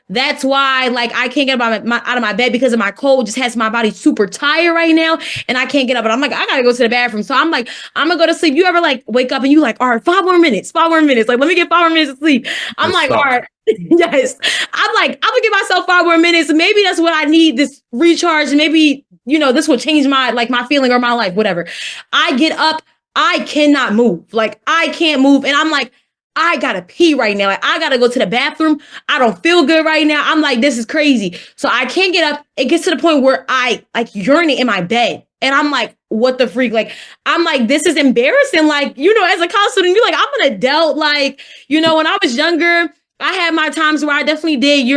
S2: that's why like I can't get out of my bed because of my cold just has my body super tired right now. And I can't get up. But I'm like, I gotta go to the bathroom. So I'm like, I'm gonna go to sleep. You ever like wake up and you like, all right, 5 more minutes. Like, let me get 5 more minutes of sleep. I'm like, all right. Yes. I'm like, I'm gonna give myself 5 more minutes. Maybe that's what I need, this recharge. Maybe, this will change my feeling or my life, whatever. I get up. I cannot move. Like I can't move. And I'm like, I gotta pee right now. Like I gotta go to the bathroom. I don't feel good right now. I'm like, this is crazy. So I can't get up. It gets to the point where I like urinate in my bed. And I'm like, what the freak? Like, I'm like, this is embarrassing. Like, as a college student, you're like, I'm an adult. Like, when I was younger, I had my times where I definitely did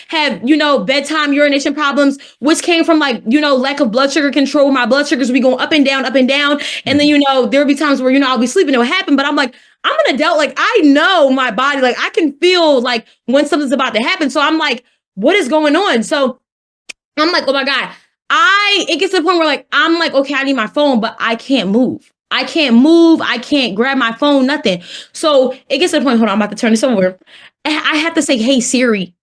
S2: have, bedtime urination problems, which came from lack of blood sugar control. My blood sugars would be going up and down, up and down. And then, there would be times where, I'll be sleeping, it would happen. But I'm like, I'm an adult. Like, I know my body, like I can feel like when something's about to happen. So I'm like, what is going on? So I'm like, oh my God, it gets to the point where like, I'm like, okay, I need my phone, but I can't move. I can't grab my phone, nothing. So it gets to the point, hold on, I'm about to turn this over. I had to say, hey, Siri,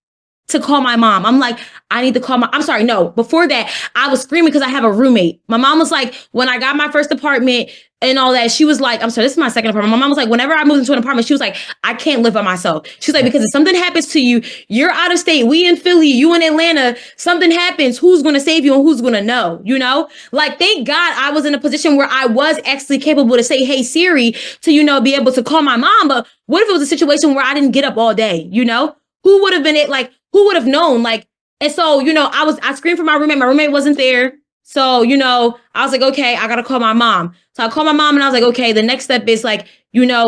S2: to call my mom. I'm like, I need to call I'm sorry, no. Before that, I was screaming because I have a roommate. My mom was like, when I got my first apartment and all that, she was like, I'm sorry, this is my second apartment. My mom was like, whenever I moved into an apartment, she was like, I can't live by myself. She's like, because if something happens to you, you're out of state, we in Philly, you in Atlanta, something happens, who's going to save you and who's going to know, Like, thank God I was in a position where I was actually capable to say, hey, Siri, to, be able to call my mom. But what if it was a situation where I didn't get up all day, Who would have been it? Like, who would have known? Like, and so, I screamed for my roommate. My roommate wasn't there. So, I was like, okay, I got to call my mom. So I called my mom and I was like, okay, the next step is like,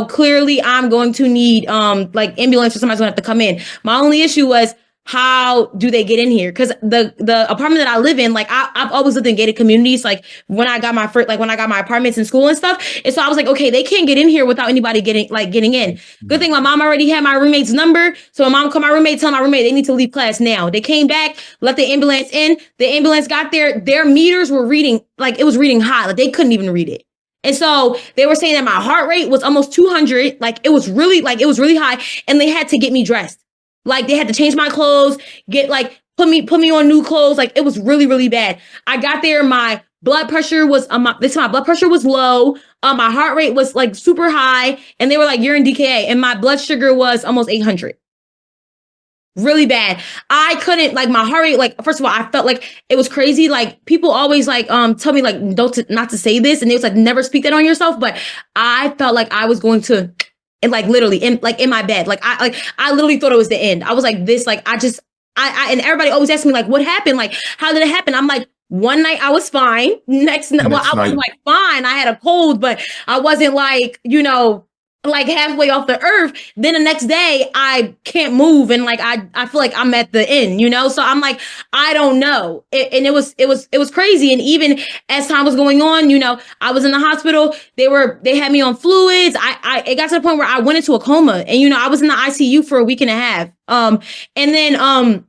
S2: clearly I'm going to need, ambulance or somebody's gonna have to come in. My only issue was, how do they get in here? Because the apartment that I live in, like I've always lived in gated communities. Like when I got my apartments in school and stuff. And so I was like, okay, they can't get in here without anybody getting in. Good thing my mom already had my roommate's number. So my mom called my roommate, tell my roommate they need to leave class now. They came back, let the ambulance in. The ambulance got there. Their meters were reading, like it was reading high. Like they couldn't even read it. And so they were saying that my heart rate was almost 200. Like it was really high. And they had to get me dressed. Like they had to change my clothes, put me on new clothes. Like it was really, really bad. I got there. My blood pressure was, my blood pressure was low. My heart rate was like super high. And they were like, you're in DKA. And my blood sugar was almost 800. really bad. I couldn't, like, my heart rate, like, first of all, I felt like it was crazy. Like, people always like tell me like not to say this, and it was like never speak that on yourself. But I felt like I was going to, and like literally in my bed, I literally thought it was the end. I was like this, like I and everybody always asks me like, what happened? Like, how did it happen? I'm like, one night I was fine. Well, I was like fine. I had a cold, but I wasn't like, like halfway off the earth. Then the next day I can't move, and like I feel like I'm at the end, So I'm like, I don't know. And it was crazy. And even as time was going on, I was in the hospital. They had me on fluids. It got to the point where I went into a coma, and I was in the ICU for a week and a half. And then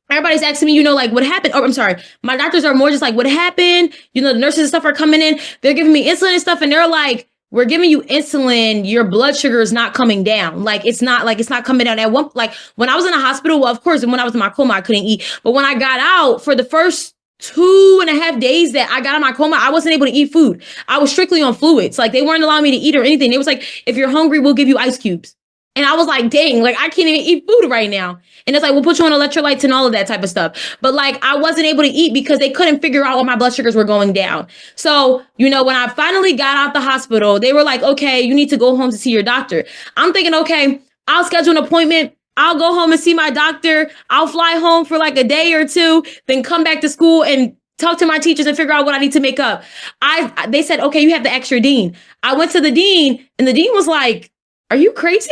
S2: everybody's asking me, like, what happened? Oh, I'm sorry. My doctors are more just like, what happened? The nurses and stuff are coming in. They're giving me insulin and stuff. And they're like, we're giving you insulin. Your blood sugar is not coming down. Like, it's not coming down. At one, like when I was in the hospital, well, of course, and when I was in my coma, I couldn't eat. But when I got out for the first 2.5 days that I got out of my coma, I wasn't able to eat food. I was strictly on fluids. Like, they weren't allowing me to eat or anything. It was like, if you're hungry, we'll give you ice cubes. And I was like, dang, like, I can't even eat food right now. And it's like, we'll put you on electrolytes and all of that type of stuff. But like, I wasn't able to eat because they couldn't figure out why my blood sugars were going down. So, when I finally got out the hospital, they were like, okay, you need to go home to see your doctor. I'm thinking, okay, I'll schedule an appointment. I'll go home and see my doctor. I'll fly home for like a day or two, then come back to school and talk to my teachers and figure out what I need to make up. They said, okay, you have to ask your dean. I went to the dean, and the dean was like, are you crazy?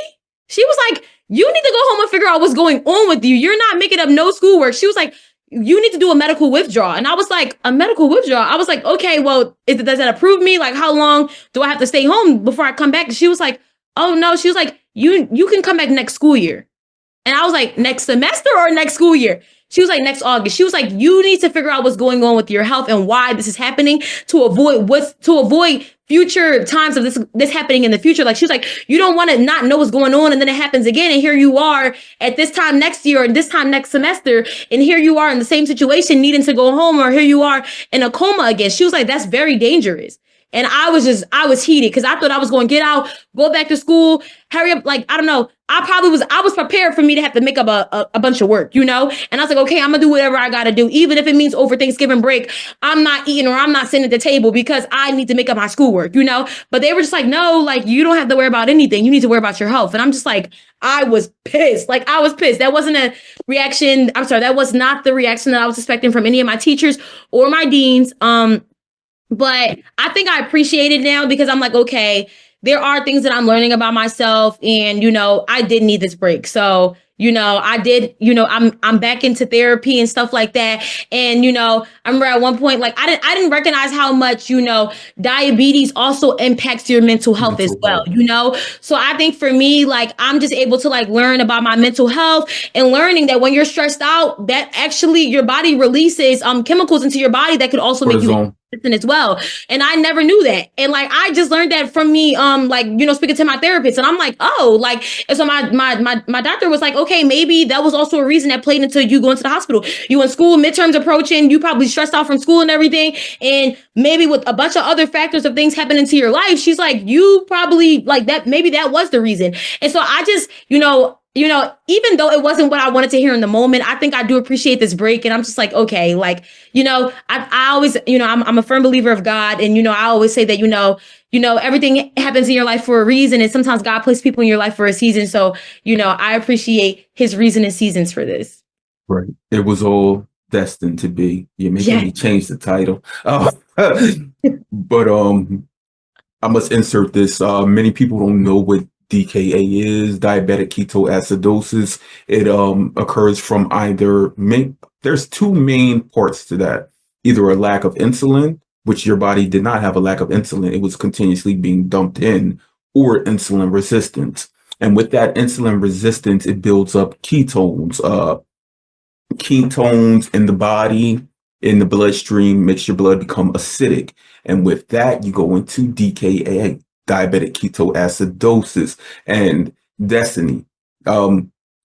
S2: She was like, you need to go home and figure out what's going on with you. You're not making up no schoolwork. She was like, you need to do a medical withdrawal. And I was like, a medical withdrawal? I was like, okay, well, does that approve me? Like, how long do I have to stay home before I come back? And she was like, oh no. She was like, you can come back next school year. And I was like, next semester or next school year? She was like, next August. She was like, you need to figure out what's going on with your health and why this is happening to avoid future times of this happening in the future. Like, she was like, you don't want to not know what's going on, and then it happens again, and here you are at this time next year or this time next semester, and here you are in the same situation needing to go home, or here you are in a coma again. She was like, that's very dangerous. And I was heated because I thought I was going to get out, go back to school, hurry up. Like, I don't know. I was prepared for me to have to make up a bunch of work, And I was like, okay, I'm going to do whatever I got to do. Even if it means over Thanksgiving break, I'm not eating or I'm not sitting at the table because I need to make up my schoolwork, But they were just like, no, like, you don't have to worry about anything. You need to worry about your health. And I'm just like, I was pissed. Like, I was pissed. That wasn't a reaction. I'm sorry. That was not the reaction that I was expecting from any of my teachers or my deans. But I think I appreciate it now because I'm like, okay, there are things that I'm learning about myself, and, I did need this break. So, I did, I'm back into therapy and stuff like that. And, I remember at one point, like, I didn't recognize how much, diabetes also impacts your mental health as well, So I think for me, like, I'm just able to like learn about my mental health and learning that when you're stressed out, that actually your body releases chemicals into your body that could also make you as well. And I never knew that. And like, I just learned that from me, speaking to my therapist. And I'm like, oh, like, and so my doctor was like, okay, maybe that was also a reason that played into you going to the hospital. You in school, midterms approaching, you probably stressed out from school and everything. And maybe with a bunch of other factors of things happening to your life, she's like, you probably like that. Maybe that was the reason. And so I just, even though it wasn't what I wanted to hear in the moment, I think I do appreciate this break. And I'm just like, okay, like, I always, I'm a firm believer of God. And, I always say that, everything happens in your life for a reason. And sometimes God places people in your life for a season. So, I appreciate his reason and seasons for this.
S1: Right. It was all destined to be. You're making me change the title. But I must insert this. Many people don't know what DKA is, diabetic ketoacidosis. It occurs from there's two main parts to that. Either a lack of insulin, which your body did not have a lack of insulin, it was continuously being dumped in, or insulin resistance. And with that insulin resistance, it builds up ketones. Ketones in the body, in the bloodstream, makes your blood become acidic. And with that, you go into DKA, diabetic ketoacidosis. And Destiny,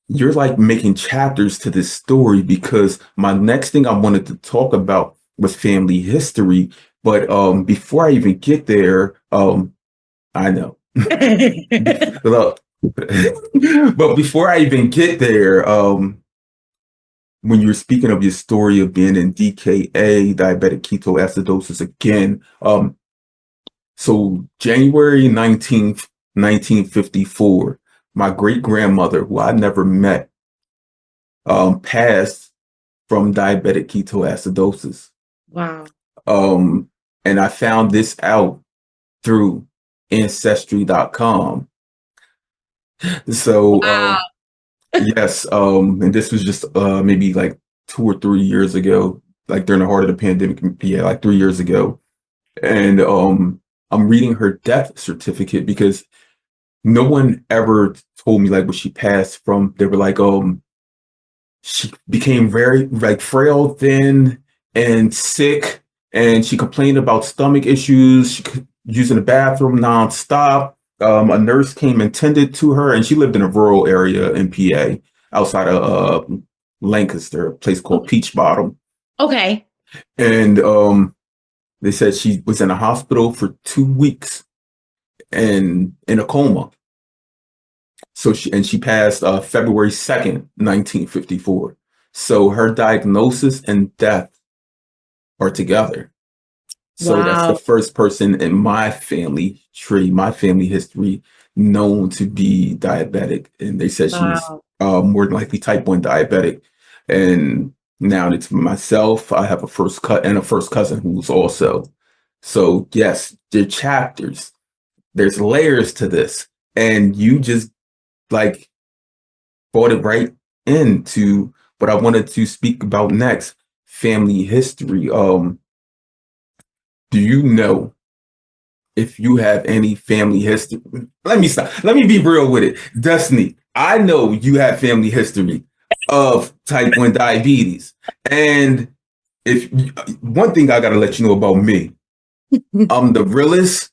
S1: you're like making chapters to this story, because my next thing I wanted to talk about was family history. But before I even get there, I know. Look, But before I even get there, when you were speaking of your story of being in DKA, diabetic ketoacidosis again, so January 19th, 1954, my great grandmother, who I never met, passed from diabetic ketoacidosis.
S2: Wow.
S1: And I found this out through ancestry.com. So,
S2: Wow.
S1: yes, and this was just maybe like 2 or 3 years ago, like during the heart of the pandemic. Yeah, like 3 years ago. And I'm reading her death certificate because no one ever told me like what she passed from. They were like, she became very like frail, thin, and sick, and she complained about stomach issues. She could using the bathroom nonstop. A nurse came and tended to her, and she lived in a rural area in PA, outside of Lancaster, a place called Peach Bottom.
S2: Okay.
S1: And they said she was in a hospital for 2 weeks and in a coma. So she passed February 2nd, 1954. So her diagnosis and death are together. So that's the
S2: Wow.
S1: first person in my family tree, my family history, known to be diabetic. And they said she was
S2: Wow.
S1: more than likely type 1 diabetic. And now it's myself. I have a first cut and a first cousin who's also. So yes, there are chapters. There's layers to this. And you just like brought it right into what I wanted to speak about next, family history. Do you know if you have any family history? Let me stop. Let me be real with it. Destiny, I know you have family history of type 1 diabetes. And if one thing I got to let you know about me, I'm the realest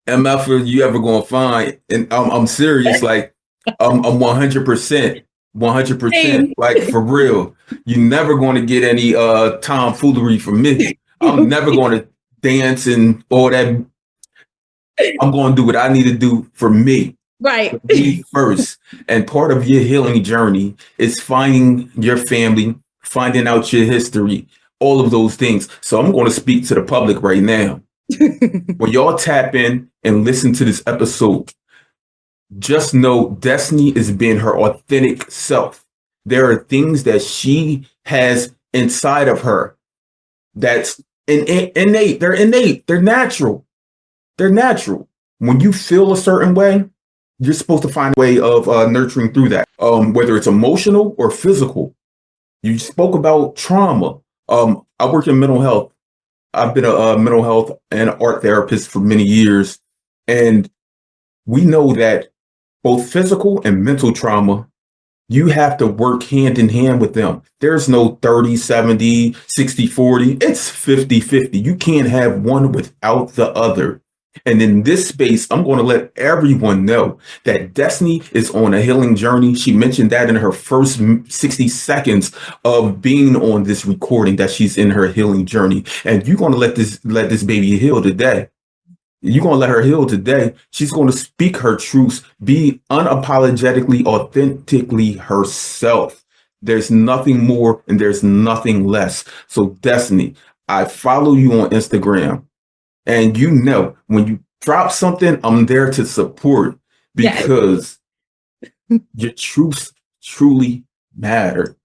S1: MF you ever gonna find, and I'm serious. Like I'm 100%, 100%.
S2: Same.
S1: Like for real, you never going to get any tomfoolery from me. I'm never going to dance and all that. I'm going to do what I need to do for me.
S2: Right.
S1: Me first. And part of your healing journey is finding your family, finding out your history, all of those things. So I'm going to speak to the public right now. When y'all tap in and listen to this episode, just know Destiny is being her authentic self. There are things that she has inside of her that's innate. They're innate. They're natural. They're natural. When you feel a certain way, you're supposed to find a way of nurturing through that, whether it's emotional or physical. You spoke about trauma. I work in mental health. I've been a mental health and art therapist for many years. And we know that both physical and mental trauma, you have to work hand in hand with them. There's no 30, 70, 60, 40. It's 50, 50. You can't have one without the other. And in this space, I'm going to let everyone know that Destiny is on a healing journey. She mentioned that in her first 60 seconds of being on this recording, that she's in her healing journey. And you're going to let this baby heal today. You're going to let her heal today. She's going to speak her truths, be unapologetically, authentically herself. There's nothing more and there's nothing less. So Destiny, I follow you on Instagram. And you know, when you drop something, I'm there to support because your truths truly matter.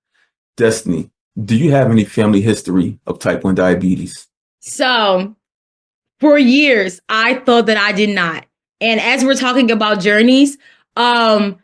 S1: Destiny, do you have any family history of type 1 diabetes?
S2: So for years, I thought that I did not. And as we're talking about journeys, I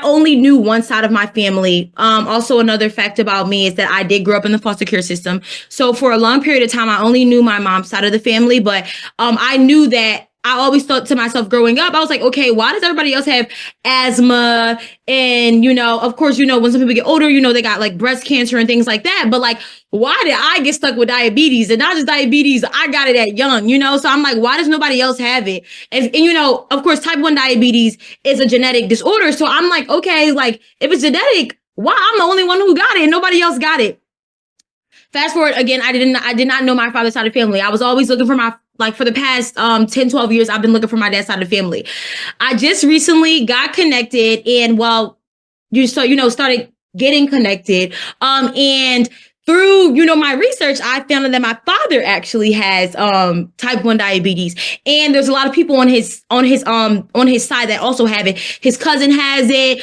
S2: only knew one side of my family. Also, another fact about me is that I did grow up in the foster care system. So for a long period of time, I only knew my mom's side of the family. But I knew that I always thought to myself growing up, I was like, okay, why does everybody else have asthma? And, of course, when some people get older, they got like breast cancer and things like that. But like, why did I get stuck with diabetes? And not just diabetes, I got it at young, So I'm like, why does nobody else have it? And of course, type 1 diabetes is a genetic disorder. So I'm like, okay, like if it's genetic, why I'm the only one who got it and nobody else got it? Fast forward again, I did not know my father's side of family. I was always looking for like for the past 10, 12 years, I've been looking for my dad's side of the family. I just recently got connected and started getting connected. And through, my research, I found out that my father actually has type 1 diabetes. And there's a lot of people on his side that also have it. His cousin has it.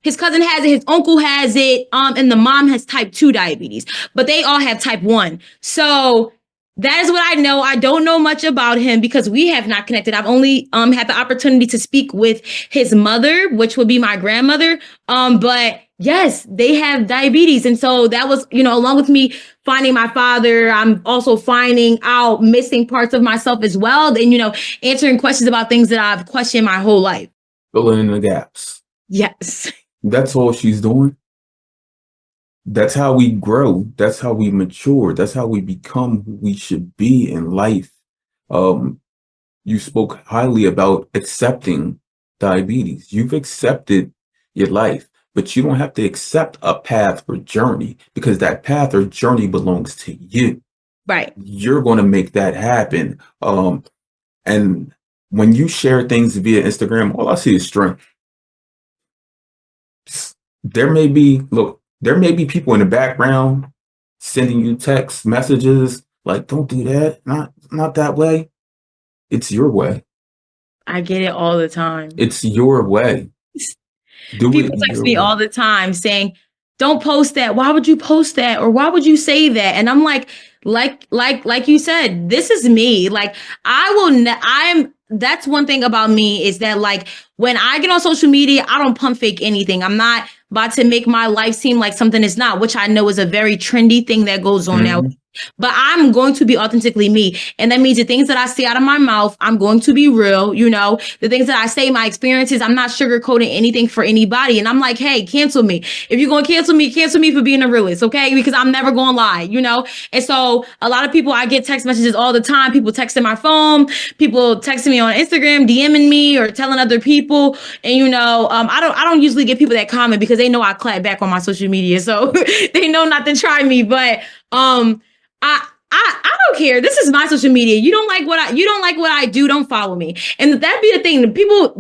S2: His uncle has it, and the mom has type 2 diabetes, but they all have type 1. So that is what I know. I don't know much about him because we have not connected. I've only had the opportunity to speak with his mother, which would be my grandmother. But yes, they have diabetes. And so that was, along with me finding my father, I'm also finding out missing parts of myself as well. And, answering questions about things that I've questioned my whole life.
S1: Filling in the gaps.
S2: Yes.
S1: That's all she's doing. That's how we grow. That's how we mature. That's how we become who we should be in life. You spoke highly about accepting diabetes. You've accepted your life, but you don't have to accept a path or journey because that path or journey belongs to you.
S2: Right.
S1: You're going to make that happen. And when you share things via Instagram, all I see is strength. There may be people in the background sending you text messages like, don't do that. Not that way. It's your way.
S2: I get it all the time.
S1: It's your way.
S2: People text me all the time saying, don't post that. Why would you post that? Or why would you say that? And I'm like you said, this is me. Like that's one thing about me is that like when I get on social media, I don't pump fake anything. I'm not about to make my life seem like something it's not, which I know is a very trendy thing that goes on now. But I'm going to be authentically me. And that means the things that I say out of my mouth, I'm going to be real. The things that I say, my experiences, I'm not sugarcoating anything for anybody. And I'm like, hey, cancel me. If you're going to cancel me for being a realist, okay? Because I'm never going to lie, And so a lot of people, I get text messages all the time. People texting my phone, people texting me on Instagram, DMing me or telling other people. And, I don't usually get people that comment because they know I clap back on my social media. So they know not to try me. But, I don't care. This is my social media. You don't like what I do, don't follow me. And that'd be the thing.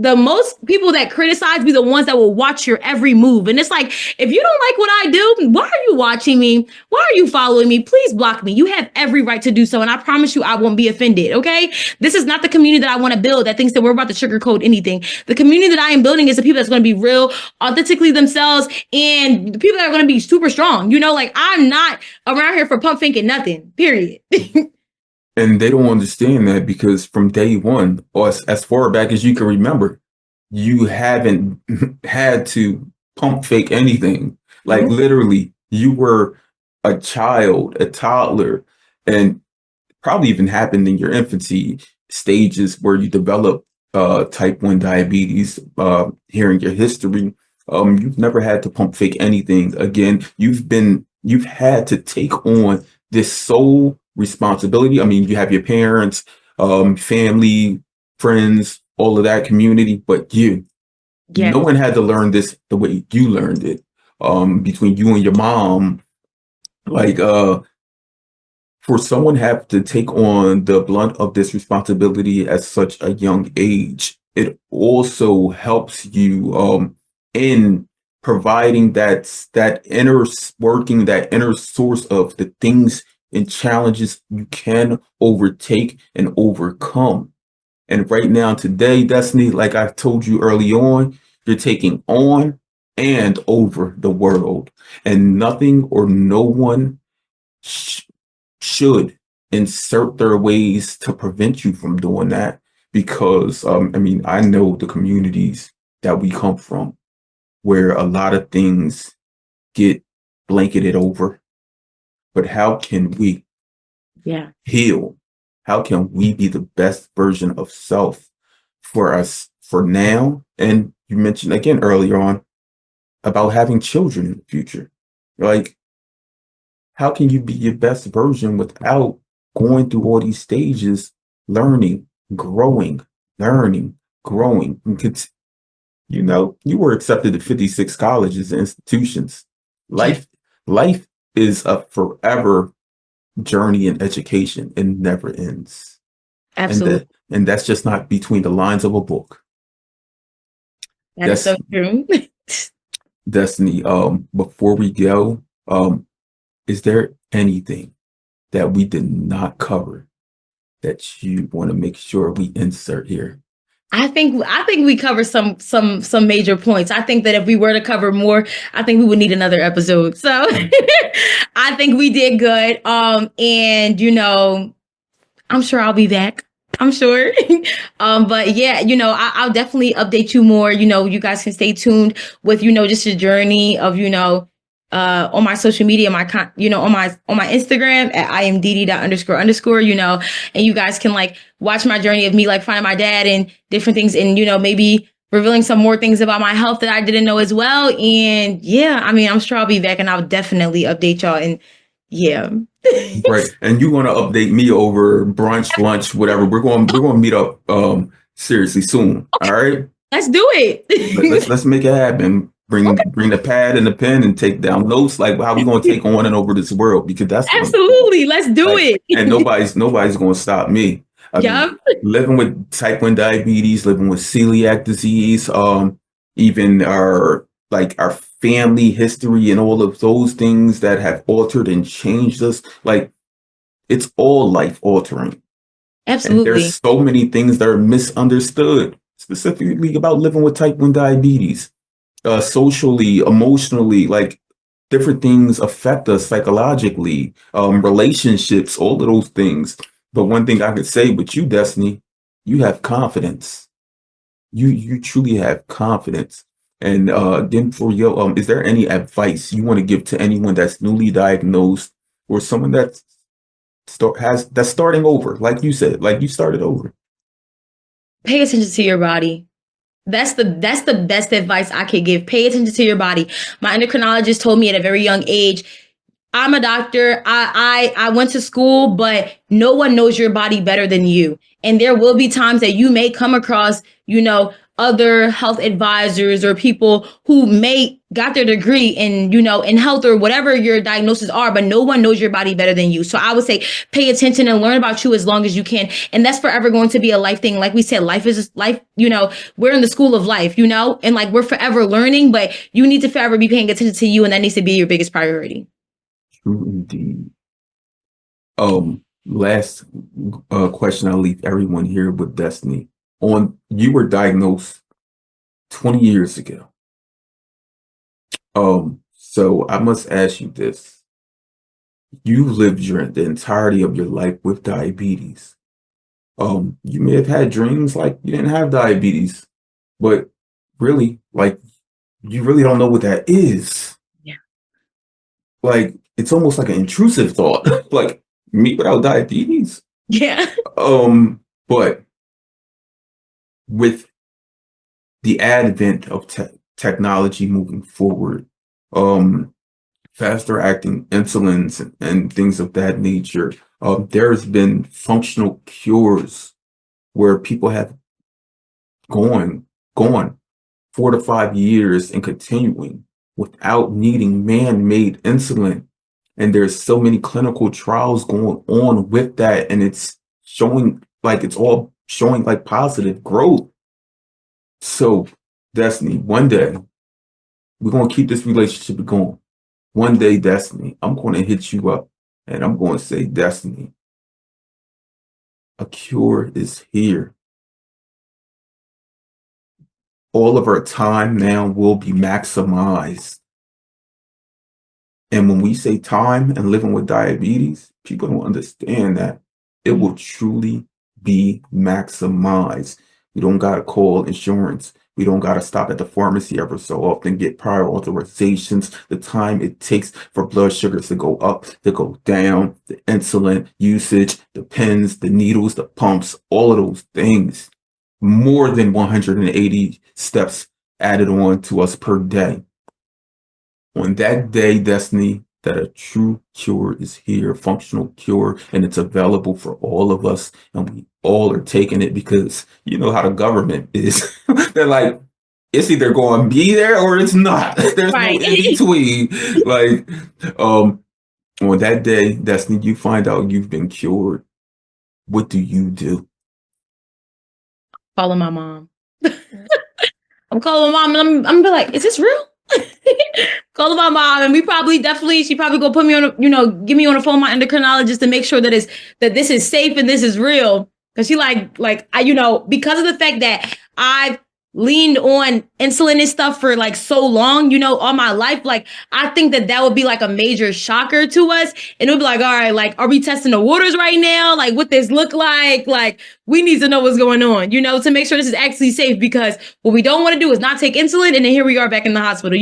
S2: The most people that criticize be the ones that will watch your every move. And it's like, if you don't like what I do, why are you watching me? Why are you following me? Please block me. You have every right to do so. And I promise you, I won't be offended. Okay. This is not the community that I want to build that thinks that we're about to sugarcoat anything. The community that I am building is the people that's going to be real, authentically themselves, and the people that are going to be super strong. I'm not around here for pump faking nothing, period.
S1: And they don't understand that because from day one, or as far back as you can remember, you haven't had to pump fake anything. Like literally, you were a child, a toddler, and probably even happened in your infancy stages where you develop type 1 diabetes, hearing your history. You've never had to pump fake anything. Again, you've had to take on this sole responsibility. I mean, you have your parents, family, friends, all of that community, but no one had to learn this the way you learned it. Between you and your mom, like, for someone have to take on the blunt of this responsibility at such a young age, it also helps you, in providing that inner working, that inner source of the things and challenges you can overtake and overcome. And right now, today, Destiny, like I told you early on, you're taking on and over the world, and nothing or no one should insert their ways to prevent you from doing that. Because, I know the communities that we come from, where a lot of things get blanketed over. But how can we heal? How can we be the best version of self for us for now? And you mentioned again earlier on about having children in the future. Like, how can you be your best version without going through all these stages, learning, growing? Because, you were accepted to 56 colleges and institutions. Life is a forever journey in education. It never ends. And
S2: Absolutely.
S1: that's just not between the lines of a book.
S2: That is
S1: That's
S2: so true.
S1: Destiny. Before we go, is there anything that we did not cover that you want to make sure we insert here?
S2: I think we covered some major points. I think that if we were to cover more, I think we would need another episode. So I think we did good. And I'm sure I'll be back. I'm sure. But yeah, I'll definitely update you more. You guys can stay tuned with, just the journey of, on my social media, on my Instagram at I am DeeDee.__, and you guys can like watch my journey of me like finding my dad and different things, and maybe revealing some more things about my health that I didn't know as well. And yeah, I mean, I'm sure I'll be back and I'll definitely update y'all. And yeah.
S1: Right. And you want to update me over brunch, lunch, whatever. We're going to meet up seriously soon. All right?
S2: Let's do it.
S1: Let's make it happen. Bring the pad and the pen and take down notes like how we going to take on and over this world, because that's what I'm doing.
S2: Absolutely. Let's do
S1: Like, and
S2: it.
S1: nobody's going to stop me. I mean,
S2: Yup.
S1: living with type 1 diabetes, living with celiac disease, even our family history and all of those things that have altered and changed us, like it's all life altering. And
S2: Absolutely.
S1: there's so many things that are misunderstood, specifically about living with type 1 diabetes, socially, emotionally, like different things affect us psychologically, relationships, all of those things. But one thing I could say with you, Destiny, you have confidence. You truly have confidence. And then for your is there any advice you want to give to anyone that's newly diagnosed, or someone that's starting over, like you said, like you started over?
S2: Pay attention to your body. That's the best advice I could give. Pay attention to your body. My endocrinologist told me at a very young age, I'm a doctor. I went to school, but no one knows your body better than you. And there will be times that you may come across, other health advisors or people who may got their degree in health or whatever your diagnoses are, but no one knows your body better than you. So I would say pay attention and learn about you as long as you can. And that's forever going to be a life thing. Like we said, life is life, we're in the school of life, and like we're forever learning, but you need to forever be paying attention to you. And that needs to be your biggest priority.
S1: True indeed. Last question I'll leave everyone here with, Destiny. You were diagnosed 20 years ago. So I must ask you this. You lived the entirety of your life with diabetes. You may have had dreams like you didn't have diabetes, but really, like, you really don't know what that is.
S2: Yeah.
S1: Like, it's almost like an intrusive thought, like me without diabetes.
S2: Yeah.
S1: But with the advent of technology moving forward, faster acting insulins and things of that nature, there's been functional cures where people have gone 4 to 5 years and continuing without needing man-made insulin. And there's so many clinical trials going on with that, and it's all showing like positive growth. So, Destiny, one day we're gonna keep this relationship going. One day, Destiny, I'm gonna hit you up and I'm gonna say, Destiny, a cure is here. All of our time now will be maximized. And when we say time and living with diabetes, people don't understand that it will truly be maximized. We don't got to call insurance. We don't got to stop at the pharmacy ever so often, get prior authorizations. The time it takes for blood sugars to go up, to go down, the insulin usage, the pens, the needles, the pumps, all of those things. More than 180 steps added on to us per day. On that day, Destiny, that a true cure is here, functional cure, and it's available for all of us, and we all are taking it, because you know how the government is. They're like, it's either going to be there or it's not. There's no
S2: Right.
S1: in between. Like, on that day, Destiny, you find out you've been cured. What do you do?
S2: Calling my mom. I'm calling my mom and I'm gonna be like, is this real? Calling my mom, and she probably gonna put me on, give me on the phone with my endocrinologist to make sure that this is safe and this is real. Cause she like I, because of the fact that I've leaned on insulin and stuff for like so long, all my life, like I think that would be like a major shocker to us. And it would be like, all right, like, are we testing the waters right now? Like what this look like? Like we need to know what's going on, to make sure this is actually safe, because what we don't want to do is not take insulin. And then here we are back in the hospital,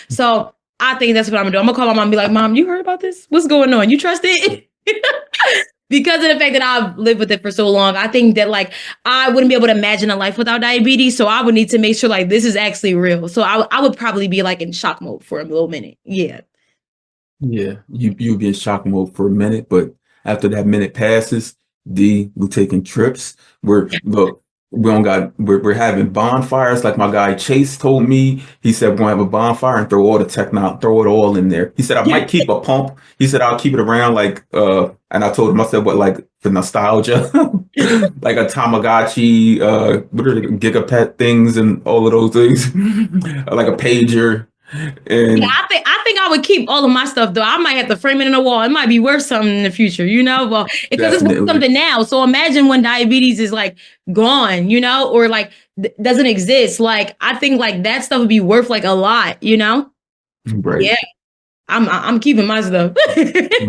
S2: So I think that's what I'm gonna do. I'm gonna call my mom and be like, Mom, you heard about this? What's going on? You trust it? Because of the fact that I've lived with it for so long, I think that like I wouldn't be able to imagine a life without diabetes. So I would need to make sure like this is actually real. So I would probably be like in shock mode for a little minute. Yeah.
S1: Yeah, you'll be in shock mode for a minute, but after that minute passes, we're taking trips. We're having bonfires. Like my guy Chase told me, he said we're gonna have a bonfire and throw throw it all in there. He said I might keep a pump. He said I'll keep it around and I told him, I said, what, like for nostalgia, like a Tamagotchi, what are the Gigapet things and all of those things, like a pager.
S2: Yeah,
S1: And
S2: I think I would keep all of my stuff though. I might have to frame it in a wall. It might be worth something in the future, Well, because it's worth something now. So imagine when diabetes is like gone, or like doesn't exist. Like I think like that stuff would be worth like a lot,
S1: Right.
S2: Yeah, I'm keeping my stuff.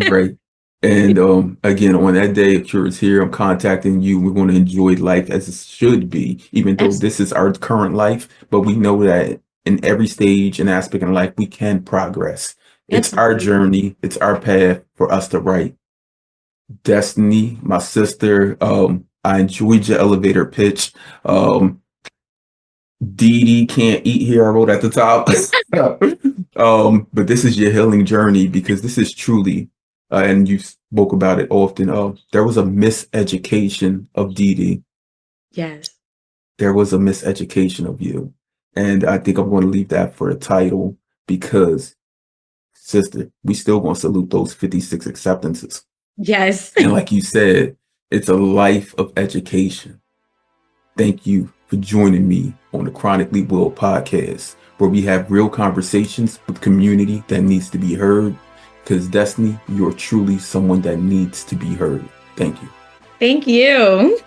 S1: Right. And again, on that day, if you're here, I'm contacting you. We're going to enjoy life as it should be, even though this is our current life. But we know that in every stage and aspect in life, we can progress. It's our journey. It's our path for us to write. Destiny, my sister, I enjoyed your elevator pitch. DeeDee can't eat here, I wrote at the top. But this is your healing journey, because this is truly, and you spoke about it often, there was a miseducation of DeeDee.
S2: Yes.
S1: There was a miseducation of you. And I think I'm going to leave that for the title, because, sister, we still going to salute those 56 acceptances.
S2: Yes.
S1: And like you said, it's a life of education. Thank you for joining me on the Chronically Will podcast, where we have real conversations with community that needs to be heard. Because Destiny, you're truly someone that needs to be heard. Thank you.
S2: Thank you.